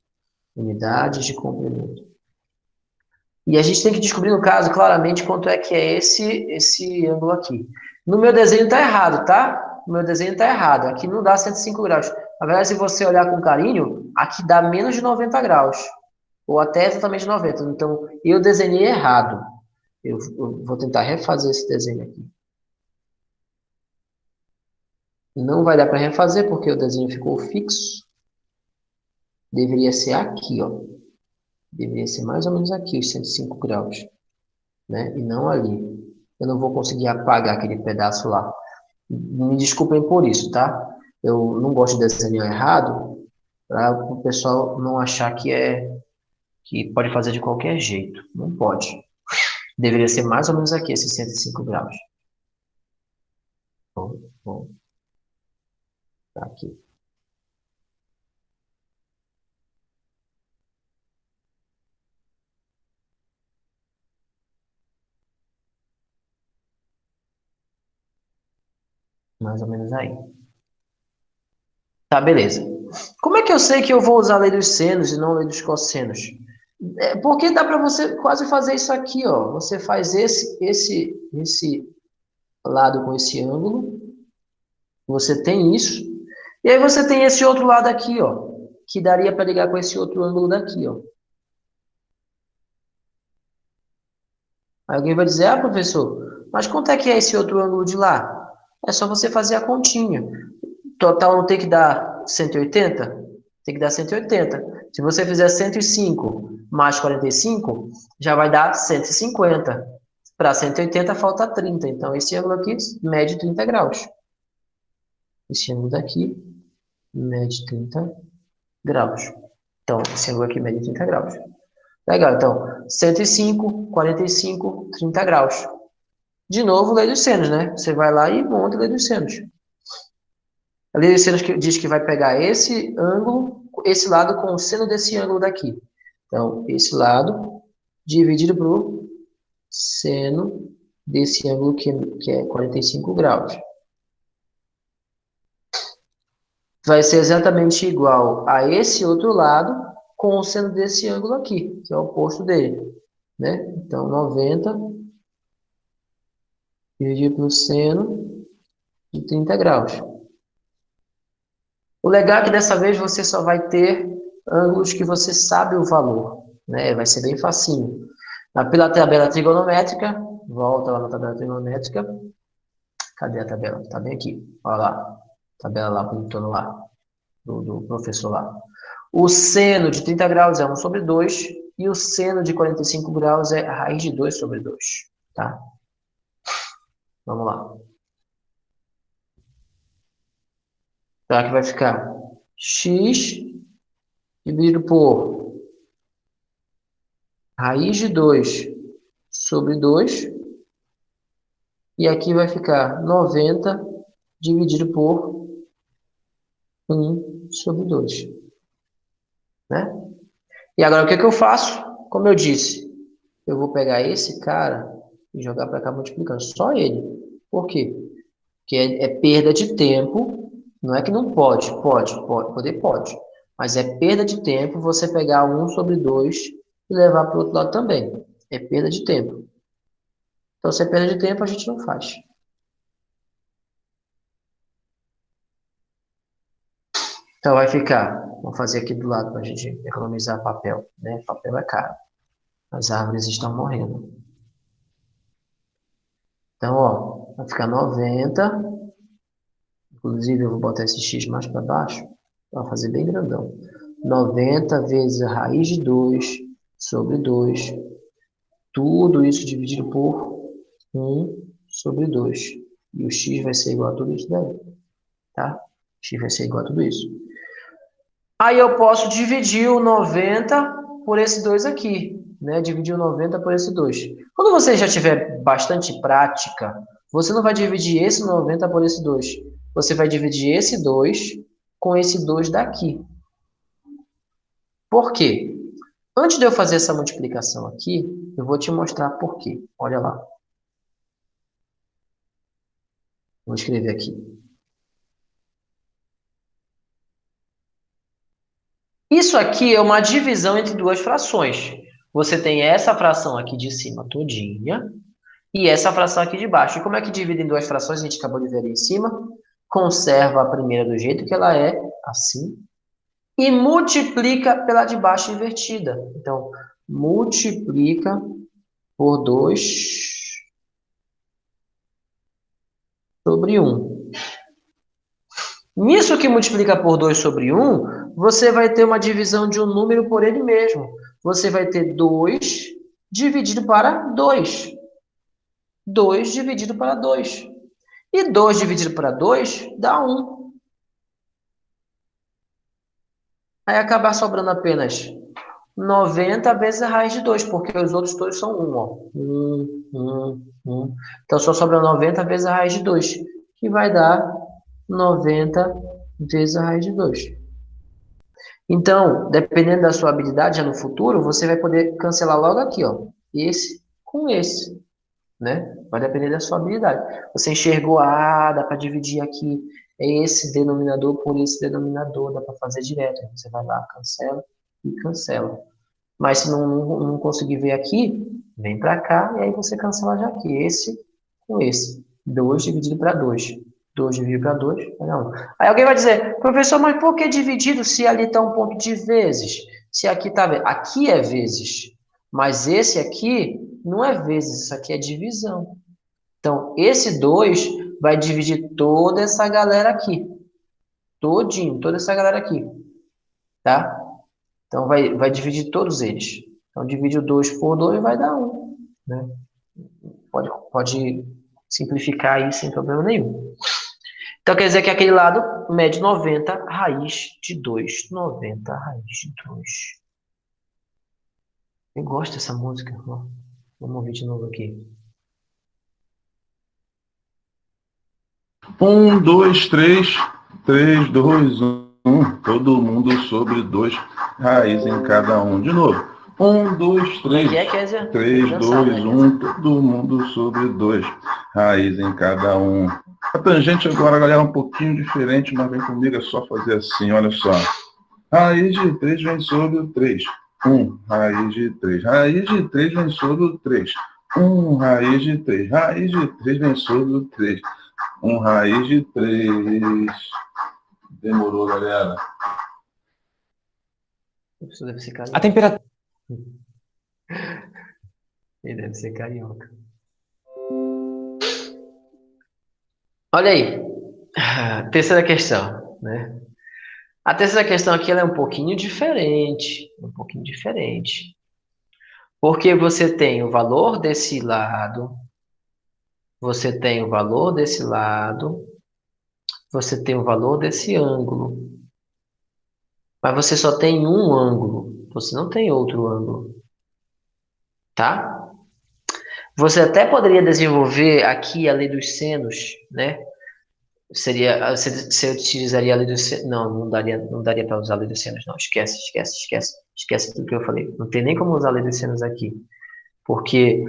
Unidades de comprimento. E a gente tem que descobrir, no caso, claramente quanto é que é esse ângulo aqui. No meu desenho está errado, tá? No meu desenho está errado. Aqui não dá 105 graus. Na verdade, se você olhar com carinho, aqui dá menos de 90 graus. Ou até exatamente 90. Então, eu desenhei errado. Eu vou tentar refazer esse desenho aqui. Não vai dar para refazer, porque o desenho ficou fixo. Deveria ser aqui, ó. Deveria ser mais ou menos aqui, os 105 graus. Né? E não ali. Eu não vou conseguir apagar aquele pedaço lá. Me desculpem por isso, tá? Eu não gosto de desenhar errado, para o pessoal não achar que pode fazer de qualquer jeito. Não pode. Deveria ser mais ou menos aqui, esses 105 graus. Bom, tá aqui. Mais ou menos aí. Tá, beleza. Como é que eu sei que eu vou usar a lei dos senos e não a lei dos cossenos? Porque dá para você quase fazer isso aqui, ó. Você faz esse lado com esse ângulo. Você tem isso. E aí você tem esse outro lado aqui, ó. Que daria para ligar com esse outro ângulo daqui, ó. Aí alguém vai dizer, professor, mas quanto é que é esse outro ângulo de lá? É só você fazer a continha. Total não tem que dar 180? Tem que dar 180. Se você fizer 105 mais 45, já vai dar 150. Para 180 falta 30. Então, esse ângulo aqui mede 30 graus. Esse ângulo daqui mede 30 graus. Então, esse ângulo aqui mede 30 graus. Legal, então, 105, 45, 30 graus. De novo, lei dos senos, né? Você vai lá e monta a lei dos senos. A lei dos senos diz que vai pegar esse ângulo, esse lado com o seno desse ângulo daqui. Então, esse lado dividido por seno desse ângulo que é 45 graus. Vai ser exatamente igual a esse outro lado com o seno desse ângulo aqui, que é o oposto dele. Né? Então, 90 dividido pelo seno de 30 graus. O legal é que dessa vez você só vai ter ângulos que você sabe o valor, né? Vai ser bem facinho. Pela tabela trigonométrica, volta lá na tabela trigonométrica. Cadê a tabela? Está bem aqui. Olha lá. Tabela lá, bonitona lá, do professor lá. O seno de 30 graus é 1 sobre 2 e o seno de 45 graus é a raiz de 2 sobre 2. Tá? Vamos lá. Então, aqui vai ficar x dividido por raiz de 2 sobre 2. E aqui vai ficar 90 dividido por 1 sobre 2. Né? E agora, o que eu faço? Como eu disse, eu vou pegar esse cara e jogar para cá multiplicando. Só ele. Por quê? Porque é perda de tempo. Não é que não pode. Pode. Mas é perda de tempo você pegar 1 sobre 2 e levar para o outro lado também. É perda de tempo. Então, se é perda de tempo, a gente não faz. Então, vai ficar... Vamos fazer aqui do lado para a gente economizar papel. Né? Papel é caro. As árvores estão morrendo. Então, ó, vai ficar 90. Inclusive, eu vou botar esse x mais para baixo, para fazer bem grandão. 90 vezes a raiz de 2 sobre 2. Tudo isso dividido por 1 sobre 2. E o x vai ser igual a tudo isso daí. Tá? X vai ser igual a tudo isso. Aí eu posso dividir o 90 por esse 2 aqui. Né? Dividir o 90 por esse 2. Quando você já tiver bastante prática, você não vai dividir esse 90 por esse 2. Você vai dividir esse 2 com esse 2 daqui. Por quê? Antes de eu fazer essa multiplicação aqui, eu vou te mostrar por quê. Olha lá. Vou escrever aqui. Isso aqui é uma divisão entre duas frações. Você tem essa fração aqui de cima todinha e essa fração aqui de baixo. E como é que divide em duas frações? A gente acabou de ver ali em cima. Conserva a primeira do jeito que ela é, assim. E multiplica pela de baixo invertida. Então, multiplica por 2 sobre 1. Nisso que multiplica por 2 sobre 1, você vai ter uma divisão de um número por ele mesmo. Você vai ter 2 dividido para 2. 2 dividido para 2. E 2 dividido para 2 dá 1. Aí acaba sobrando apenas 90 vezes a raiz de 2, porque os outros todos são 1. Ó. 1. Então, só sobra 90 vezes a raiz de 2, que vai dar 90 vezes a raiz de 2. Então, dependendo da sua habilidade, já no futuro, você vai poder cancelar logo aqui, ó, esse com esse, né? Vai depender da sua habilidade. Você enxergou, dá para dividir aqui esse denominador por esse denominador, dá para fazer direto. Você vai lá, cancela e cancela. Mas se não conseguir ver aqui, vem para cá e aí você cancela já aqui, esse com esse. 2 dividido para 2. 2 dividido para 2, vai dar 1. Aí alguém vai dizer, professor, mas por que dividido se ali está um ponto de vezes? Se aqui está vezes. Aqui é vezes, mas esse aqui não é vezes, isso aqui é divisão. Então, esse 2 vai dividir toda essa galera aqui. Todinho, toda essa galera aqui. Tá? Então, vai dividir todos eles. Então, divide o 2 por 2 vai dar 1. Né? Pode simplificar aí sem problema nenhum. Então, quer dizer que aquele lado mede 90 raiz de 2. 90 raiz de 2. Eu gosto dessa música. Vamos ouvir de novo aqui. 1, 2, 3. 3, 2, 1. Todo mundo sobre 2. Raiz em cada um. De novo. 1, 2, 3. 3, 2, 1. Todo mundo sobre 2. Raiz em cada um. A tangente agora, galera, é um pouquinho diferente, mas vem comigo, é só fazer assim, olha só. Raiz de 3 vem sobre o 3. 1, raiz de 3. Raiz de 3 vem sobre o 3. 1, raiz de 3. Raiz de 3 vem sobre o 3. 1 raiz de 3. Demorou, galera. Isso deve ser A carioca. temperatura. Ele deve ser carioca. Olha aí. Terceira questão, né? A terceira questão aqui ela é um pouquinho diferente. Um pouquinho diferente. Porque você tem o valor desse lado, você tem o valor desse lado, você tem o valor desse ângulo. Mas você só tem um ângulo, você não tem outro ângulo. Tá? Você até poderia desenvolver aqui a lei dos senos, né? Você utilizaria a lei dos senos. Não daria para usar a lei dos senos, não. Esquece tudo que eu falei. Não tem nem como usar a lei dos senos aqui. Porque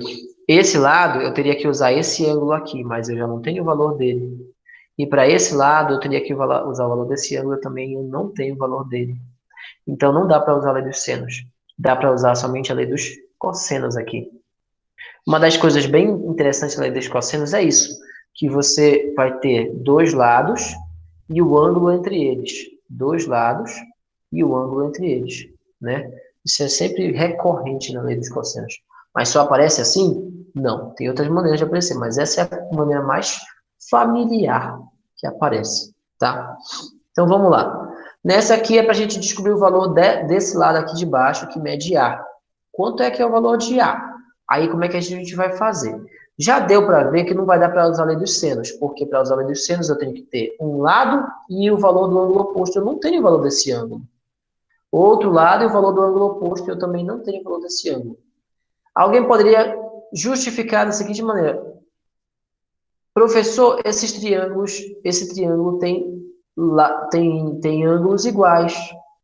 esse lado eu teria que usar esse ângulo aqui, mas eu já não tenho o valor dele. E para esse lado eu teria que usar o valor desse ângulo também, eu não tenho o valor dele. Então não dá para usar a lei dos senos. Dá para usar somente a lei dos cossenos aqui. Uma das coisas bem interessantes da lei dos cossenos é isso, que você vai ter dois lados e o ângulo entre eles. Dois lados e o ângulo entre eles, né? Isso é sempre recorrente na lei dos cossenos. Mas só aparece assim? Não. Tem outras maneiras de aparecer, mas essa é a maneira mais familiar que aparece, tá? Então vamos lá. Nessa aqui é para a gente descobrir o valor desse lado aqui de baixo, que mede A. Quanto é que é o valor de A? Aí como é que a gente vai fazer? Já deu para ver que não vai dar para usar a lei dos senos, porque para usar a lei dos senos eu tenho que ter um lado e o valor do ângulo oposto. Eu não tenho o valor desse ângulo. Outro lado e o valor do ângulo oposto, eu também não tenho o valor desse ângulo. Alguém poderia justificar da seguinte maneira. Professor, esse triângulo tem ângulos iguais,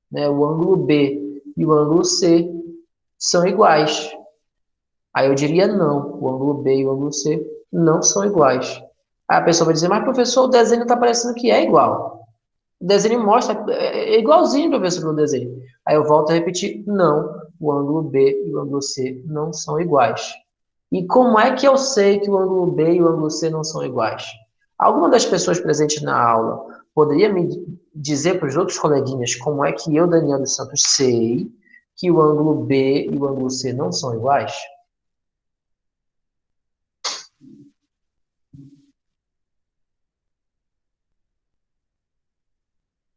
né? O ângulo B e o ângulo C são iguais. Aí eu diria não, o ângulo B e o ângulo C não são iguais. Aí a pessoa vai dizer, mas professor, o desenho está parecendo que é igual. O desenho mostra, é igualzinho, professor, no desenho. Aí eu volto a repetir, não, o ângulo B e o ângulo C não são iguais. E como é que eu sei que o ângulo B e o ângulo C não são iguais? Alguma das pessoas presentes na aula poderia me dizer para os outros coleguinhas como é que eu, Daniel dos Santos, sei que o ângulo B e o ângulo C não são iguais?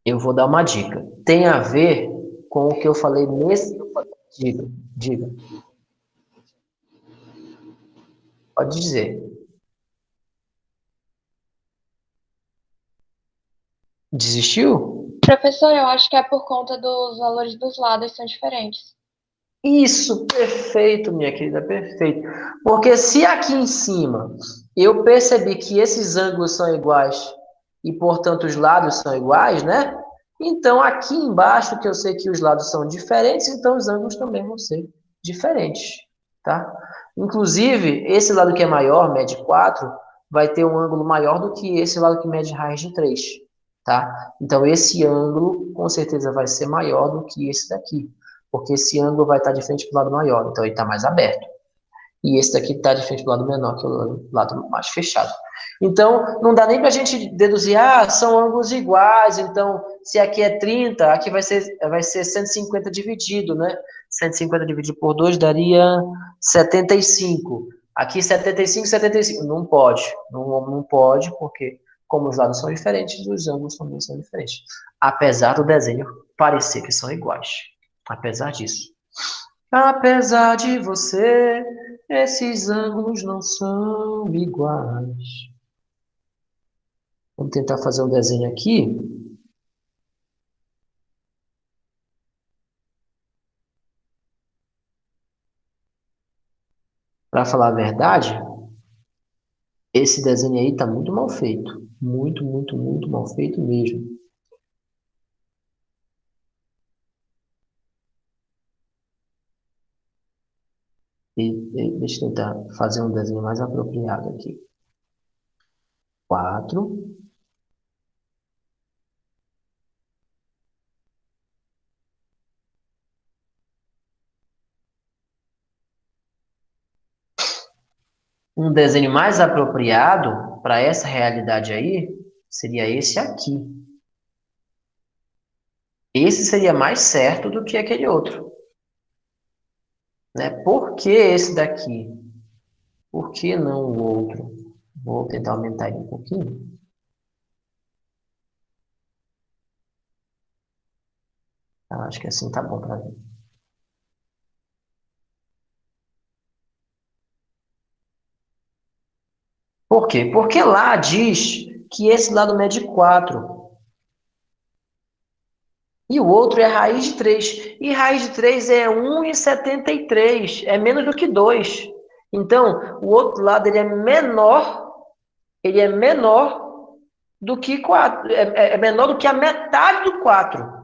Eu vou dar uma dica. Tem a ver com o que eu falei nesse... Diga. Pode dizer. Desistiu? Professor, eu acho que é por conta dos valores dos lados são diferentes. Isso, perfeito, minha querida, perfeito. Porque se aqui em cima eu percebi que esses ângulos são iguais e, portanto, os lados são iguais, né? Então, aqui embaixo, que eu sei que os lados são diferentes, então os ângulos também vão ser diferentes, tá? Inclusive, esse lado que é maior, mede 4, vai ter um ângulo maior do que esse lado que mede raiz de 3, tá? Então, esse ângulo, com certeza, vai ser maior do que esse daqui, porque esse ângulo vai estar de frente para o lado maior, então ele está mais aberto. E esse daqui está de frente para o lado menor, que é o lado mais fechado. Então, não dá nem para a gente deduzir, são ângulos iguais, então, se aqui é 30, aqui vai ser 150 dividido, né? 150 dividido por 2 daria 75. Aqui 75, 75. Não pode. Não pode, porque como os lados são diferentes, os ângulos também são diferentes. Apesar do desenho parecer que são iguais. Apesar disso. Apesar de você, esses ângulos não são iguais. Vamos tentar fazer um desenho aqui. Para falar a verdade, esse desenho aí está muito mal feito. Muito, muito, muito mal feito mesmo. Deixa eu tentar fazer um desenho mais apropriado aqui. 4. Um desenho mais apropriado para essa realidade aí, seria esse aqui. Esse seria mais certo do que aquele outro. Né? Por que esse daqui? Por que não o outro? Vou tentar aumentar ele um pouquinho. Acho que assim tá bom para ver. Por quê? Porque lá diz que esse lado mede 4. E o outro é raiz de 3. E raiz de 3 é 1,73. É menos do que 2. Então, o outro lado ele é menor do que 4. É menor do que a metade do 4.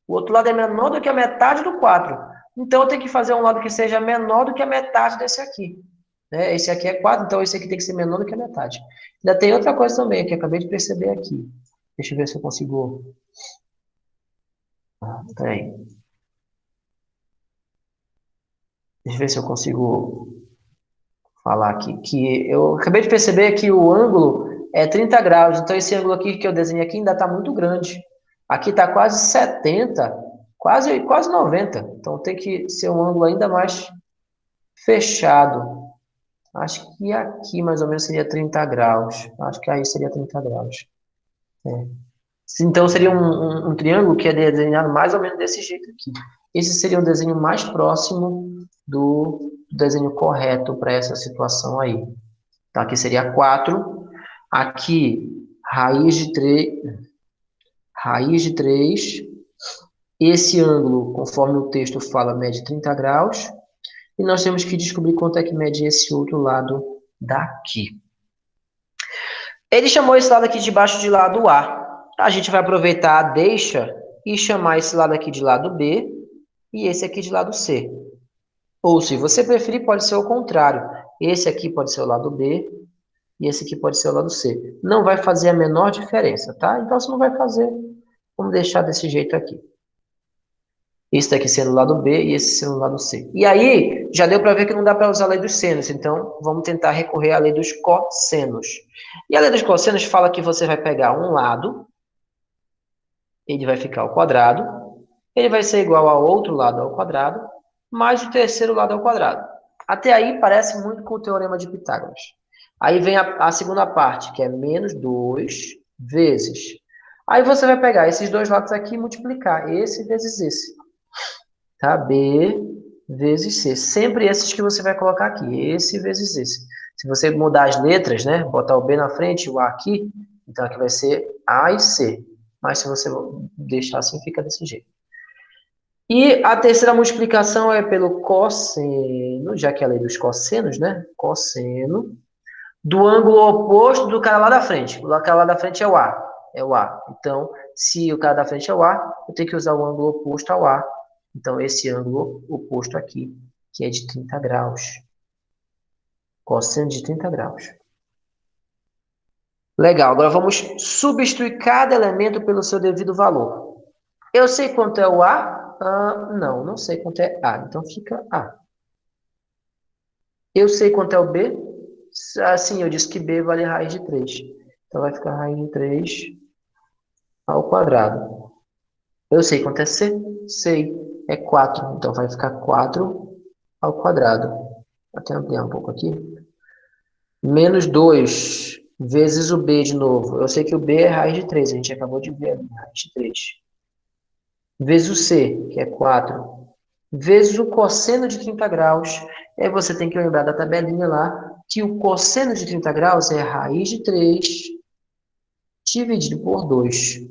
O outro lado é menor do que a metade do 4. Então, eu tenho que fazer um lado que seja menor do que a metade desse aqui. Né? Esse aqui é 4, então esse aqui tem que ser menor do que a metade. Ainda tem outra coisa também que eu acabei de perceber aqui. Deixa eu ver se eu consigo... Peraí. Deixa eu ver se eu consigo falar aqui. Que eu acabei de perceber que o ângulo é 30 graus. Então, esse ângulo aqui que eu desenhei aqui ainda está muito grande. Aqui está quase 70, quase 90. Então, tem que ser um ângulo ainda mais fechado. Acho que aqui mais ou menos seria 30 graus. Acho que aí seria 30 graus. É. Então, seria um triângulo que é desenhado mais ou menos desse jeito aqui. Esse seria o desenho mais próximo do desenho correto para essa situação aí. Então, aqui seria 4. Aqui, raiz de 3. Esse ângulo, conforme o texto fala, mede 30 graus. E nós temos que descobrir quanto é que mede esse outro lado daqui. Ele chamou esse lado aqui de baixo de lado A. A gente vai aproveitar a deixa e chamar esse lado aqui de lado B e esse aqui de lado C. Ou, se você preferir, pode ser o contrário. Esse aqui pode ser o lado B e esse aqui pode ser o lado C. Não vai fazer a menor diferença, tá? Então, se não vai fazer, vamos deixar desse jeito aqui. Esse daqui sendo o lado B e esse sendo o lado C. E aí, já deu para ver que não dá para usar a lei dos senos. Então, vamos tentar recorrer à lei dos cossenos. E a lei dos cossenos fala que você vai pegar um lado, ele vai ficar ao quadrado, ele vai ser igual ao outro lado ao quadrado, mais o terceiro lado ao quadrado. Até aí parece muito com o teorema de Pitágoras. Aí vem a segunda parte, que é menos 2 vezes. Aí você vai pegar esses dois lados aqui e multiplicar esse vezes esse. Tá? B vezes C. Sempre esses que você vai colocar aqui. Esse vezes esse. Se você mudar as letras, né? Botar o B na frente e o A aqui, então aqui vai ser A e C. Mas se você deixar assim, fica desse jeito. E a terceira multiplicação é pelo cosseno, já que é a lei dos cossenos, né? Cosseno do ângulo oposto do cara lá da frente. O cara lá da frente é o A. É o A. Então, se o cara da frente é o A, eu tenho que usar o ângulo oposto ao A. Então, esse ângulo oposto aqui, que é de 30 graus. Cosseno de 30 graus. Legal. Agora vamos substituir cada elemento pelo seu devido valor. Eu sei quanto é o A? Não sei quanto é A. Então, fica A. Eu sei quanto é o B? Sim, eu disse que B vale raiz de 3. Então, vai ficar raiz de 3 ao quadrado. Eu sei quanto é C? Sei. É 4. Então, vai ficar 4 ao quadrado. Vou até ampliar um pouco aqui. Menos 2 vezes o B de novo. Eu sei que o B é raiz de 3. A gente acabou de ver ali, raiz de 3. Vezes o C, que é 4. Vezes o cosseno de 30 graus. E aí você tem que lembrar da tabelinha lá, que o cosseno de 30 graus é raiz de 3 dividido por 2.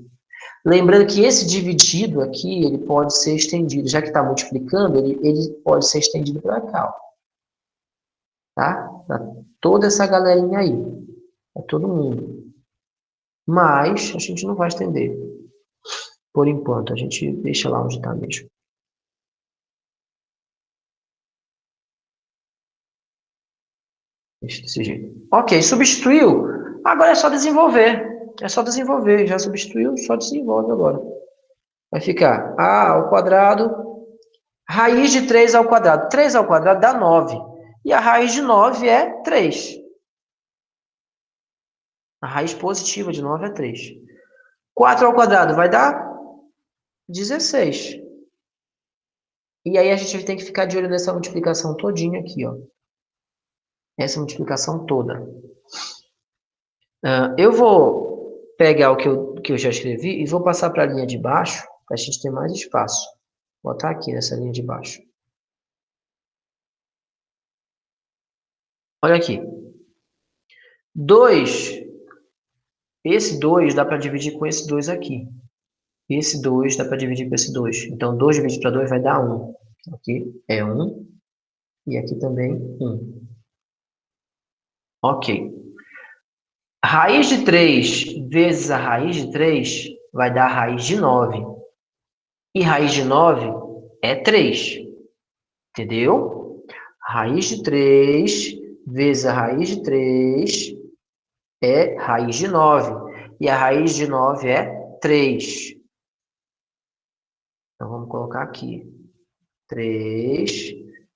Lembrando que esse dividido aqui, ele pode ser estendido. Já que está multiplicando, ele pode ser estendido para cá. Ó. Tá? Para toda essa galerinha aí. Para todo mundo. Mas a gente não vai estender. Por enquanto, a gente deixa lá onde está mesmo. Deixa desse jeito. Ok, substituiu. Agora é só desenvolver. É só desenvolver. Já substituiu, só desenvolve agora. Vai ficar A ao quadrado, raiz de 3 ao quadrado. 3 ao quadrado dá 9. E a raiz de 9 é 3. A raiz positiva de 9 é 3. 4 ao quadrado vai dar 16. E aí a gente tem que ficar de olho nessa multiplicação todinha aqui, ó. Essa multiplicação toda. Eu vou pegar o que eu já escrevi e vou passar para a linha de baixo, para a gente ter mais espaço. Vou botar aqui nessa linha de baixo. Olha aqui. 2. Esse 2 dá para dividir com esse 2 aqui. Esse 2 dá para dividir com esse 2. Então, 2 dividido para 2 vai dar 1. Aqui é 1. E aqui também 1. Ok. Raiz de 3 vezes a raiz de 3 vai dar a raiz de 9. E raiz de 9 é 3. Entendeu? Raiz de 3 vezes a raiz de 3 é raiz de 9. E a raiz de 9 é 3. Então, vamos colocar aqui. 3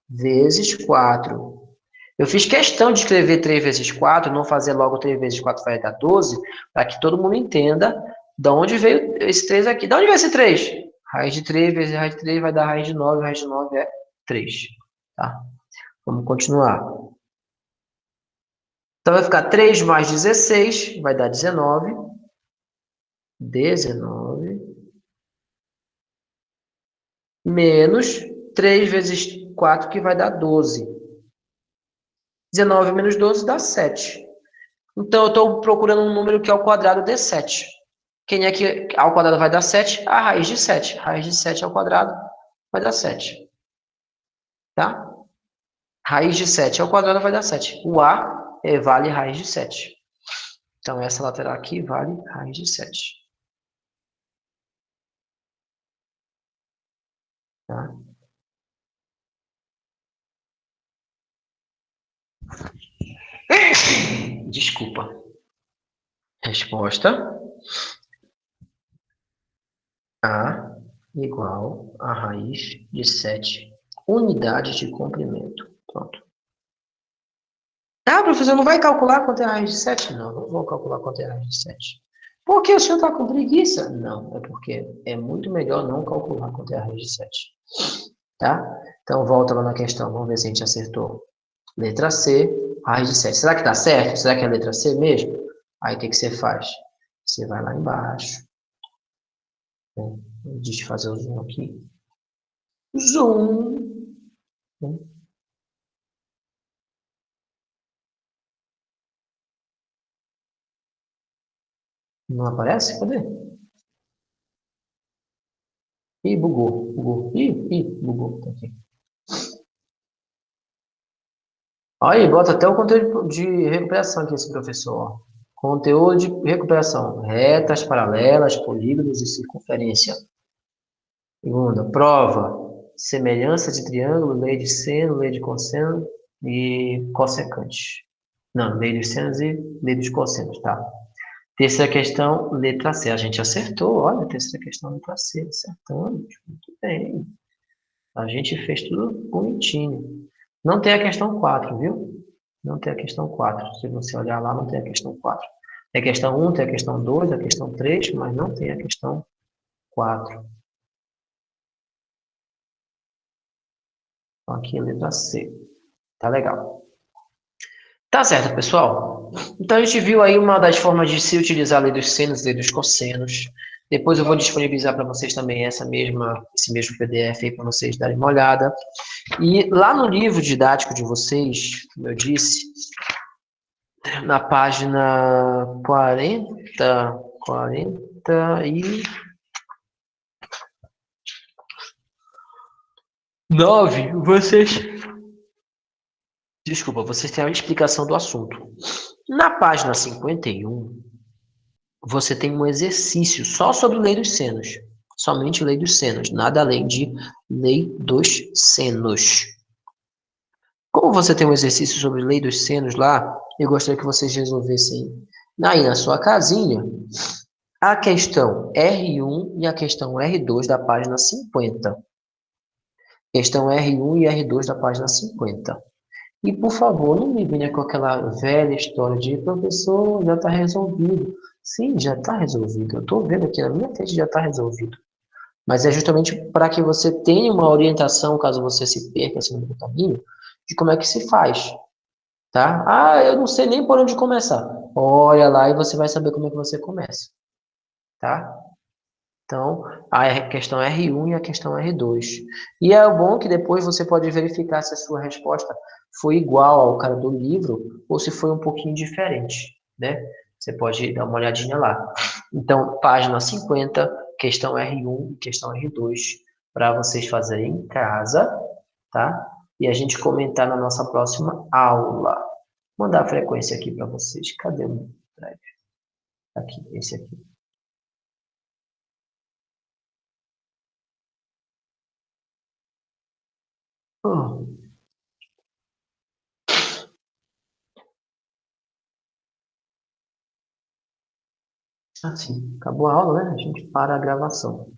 vezes 4. Eu fiz questão de escrever 3 vezes 4, não fazer logo 3 vezes 4 vai dar 12, para que todo mundo entenda de onde veio esse 3 aqui. De onde veio esse 3? Raiz de 3 vezes raiz de 3 vai dar raiz de 9, raiz de 9 é 3. Tá? Vamos continuar. Então, vai ficar 3 mais 16, vai dar 19. 19. Menos 3 vezes 4, que vai dar 12. 19 menos 12 dá 7. Então, eu estou procurando um número que ao quadrado dê 7. Quem é que ao quadrado vai dar 7? A raiz de 7. Raiz de 7 ao quadrado vai dar 7. Tá? Raiz de 7 ao quadrado vai dar 7. O A vale raiz de 7. Então, essa lateral aqui vale raiz de 7. Tá? Desculpa. Resposta. A igual a raiz de 7 unidades de comprimento. Pronto. Ah, professor, não vai calcular quanto é a raiz de 7? Não, não vou calcular quanto é a raiz de 7. Por que o senhor está com preguiça? Não, é porque é muito melhor não calcular quanto é a raiz de 7. Tá? Então, volta lá na questão. Vamos ver se a gente acertou. Letra C, raiz de 7. Será que está certo? Será que é a letra C mesmo? Aí, o que você faz? Você vai lá embaixo. Deixa eu fazer o zoom aqui. Zoom. Não aparece? Cadê? Ih, bugou. Bugou. Ih, bugou. Tá aqui. Aí, bota até o conteúdo de recuperação aqui, esse professor. Ó. Conteúdo de recuperação. Retas, paralelas, polígonos e circunferência. Segunda, prova. Semelhança de triângulo, lei de seno, lei de cosseno e cossecante. Não, lei dos senos e lei dos cossenos, tá? Terceira questão, letra C. A gente acertou, olha, terceira questão, letra C. Acertamos, muito bem. A gente fez tudo bonitinho. Não tem a questão 4, viu? Não tem a questão 4. Se você olhar lá, não tem a questão 4. Tem a questão 1, tem a questão 2, a questão 3, mas não tem a questão 4. Então, aqui a letra C. Tá legal. Tá certo, pessoal? Então, a gente viu aí uma das formas de se utilizar a lei dos senos e lei dos cossenos. Depois eu vou disponibilizar para vocês também esse mesmo PDF aí para vocês darem uma olhada. E lá no livro didático de vocês, como eu disse, na página 49, vocês têm a explicação do assunto. Na página 51, você tem um exercício só sobre lei dos senos. Somente lei dos senos, nada além de lei dos senos. Como você tem um exercício sobre lei dos senos lá, eu gostaria que vocês resolvessem aí na sua casinha a questão R1 e a questão R2 da página 50. Questão R1 e R2 da página 50. E, por favor, não me venha com aquela velha história de professor, já está resolvido. Sim, já está resolvido. Eu estou vendo aqui na minha frente, já está resolvido. Mas é justamente para que você tenha uma orientação, caso você se perca assim no caminho, de como é que se faz, tá? Ah, eu não sei nem por onde começar. Olha lá e você vai saber como é que você começa, tá? Então, a questão R1 e a questão R2. E é bom que depois você pode verificar se a sua resposta foi igual ao cara do livro ou se foi um pouquinho diferente, né? Você pode dar uma olhadinha lá. Então, página 50, questão R1 e questão R2, para vocês fazerem em casa, tá? E a gente comentar na nossa próxima aula. Vou mandar a frequência aqui para vocês. Cadê o drive? Aqui, esse aqui. Oh. Assim, acabou a aula, né? A gente para a gravação.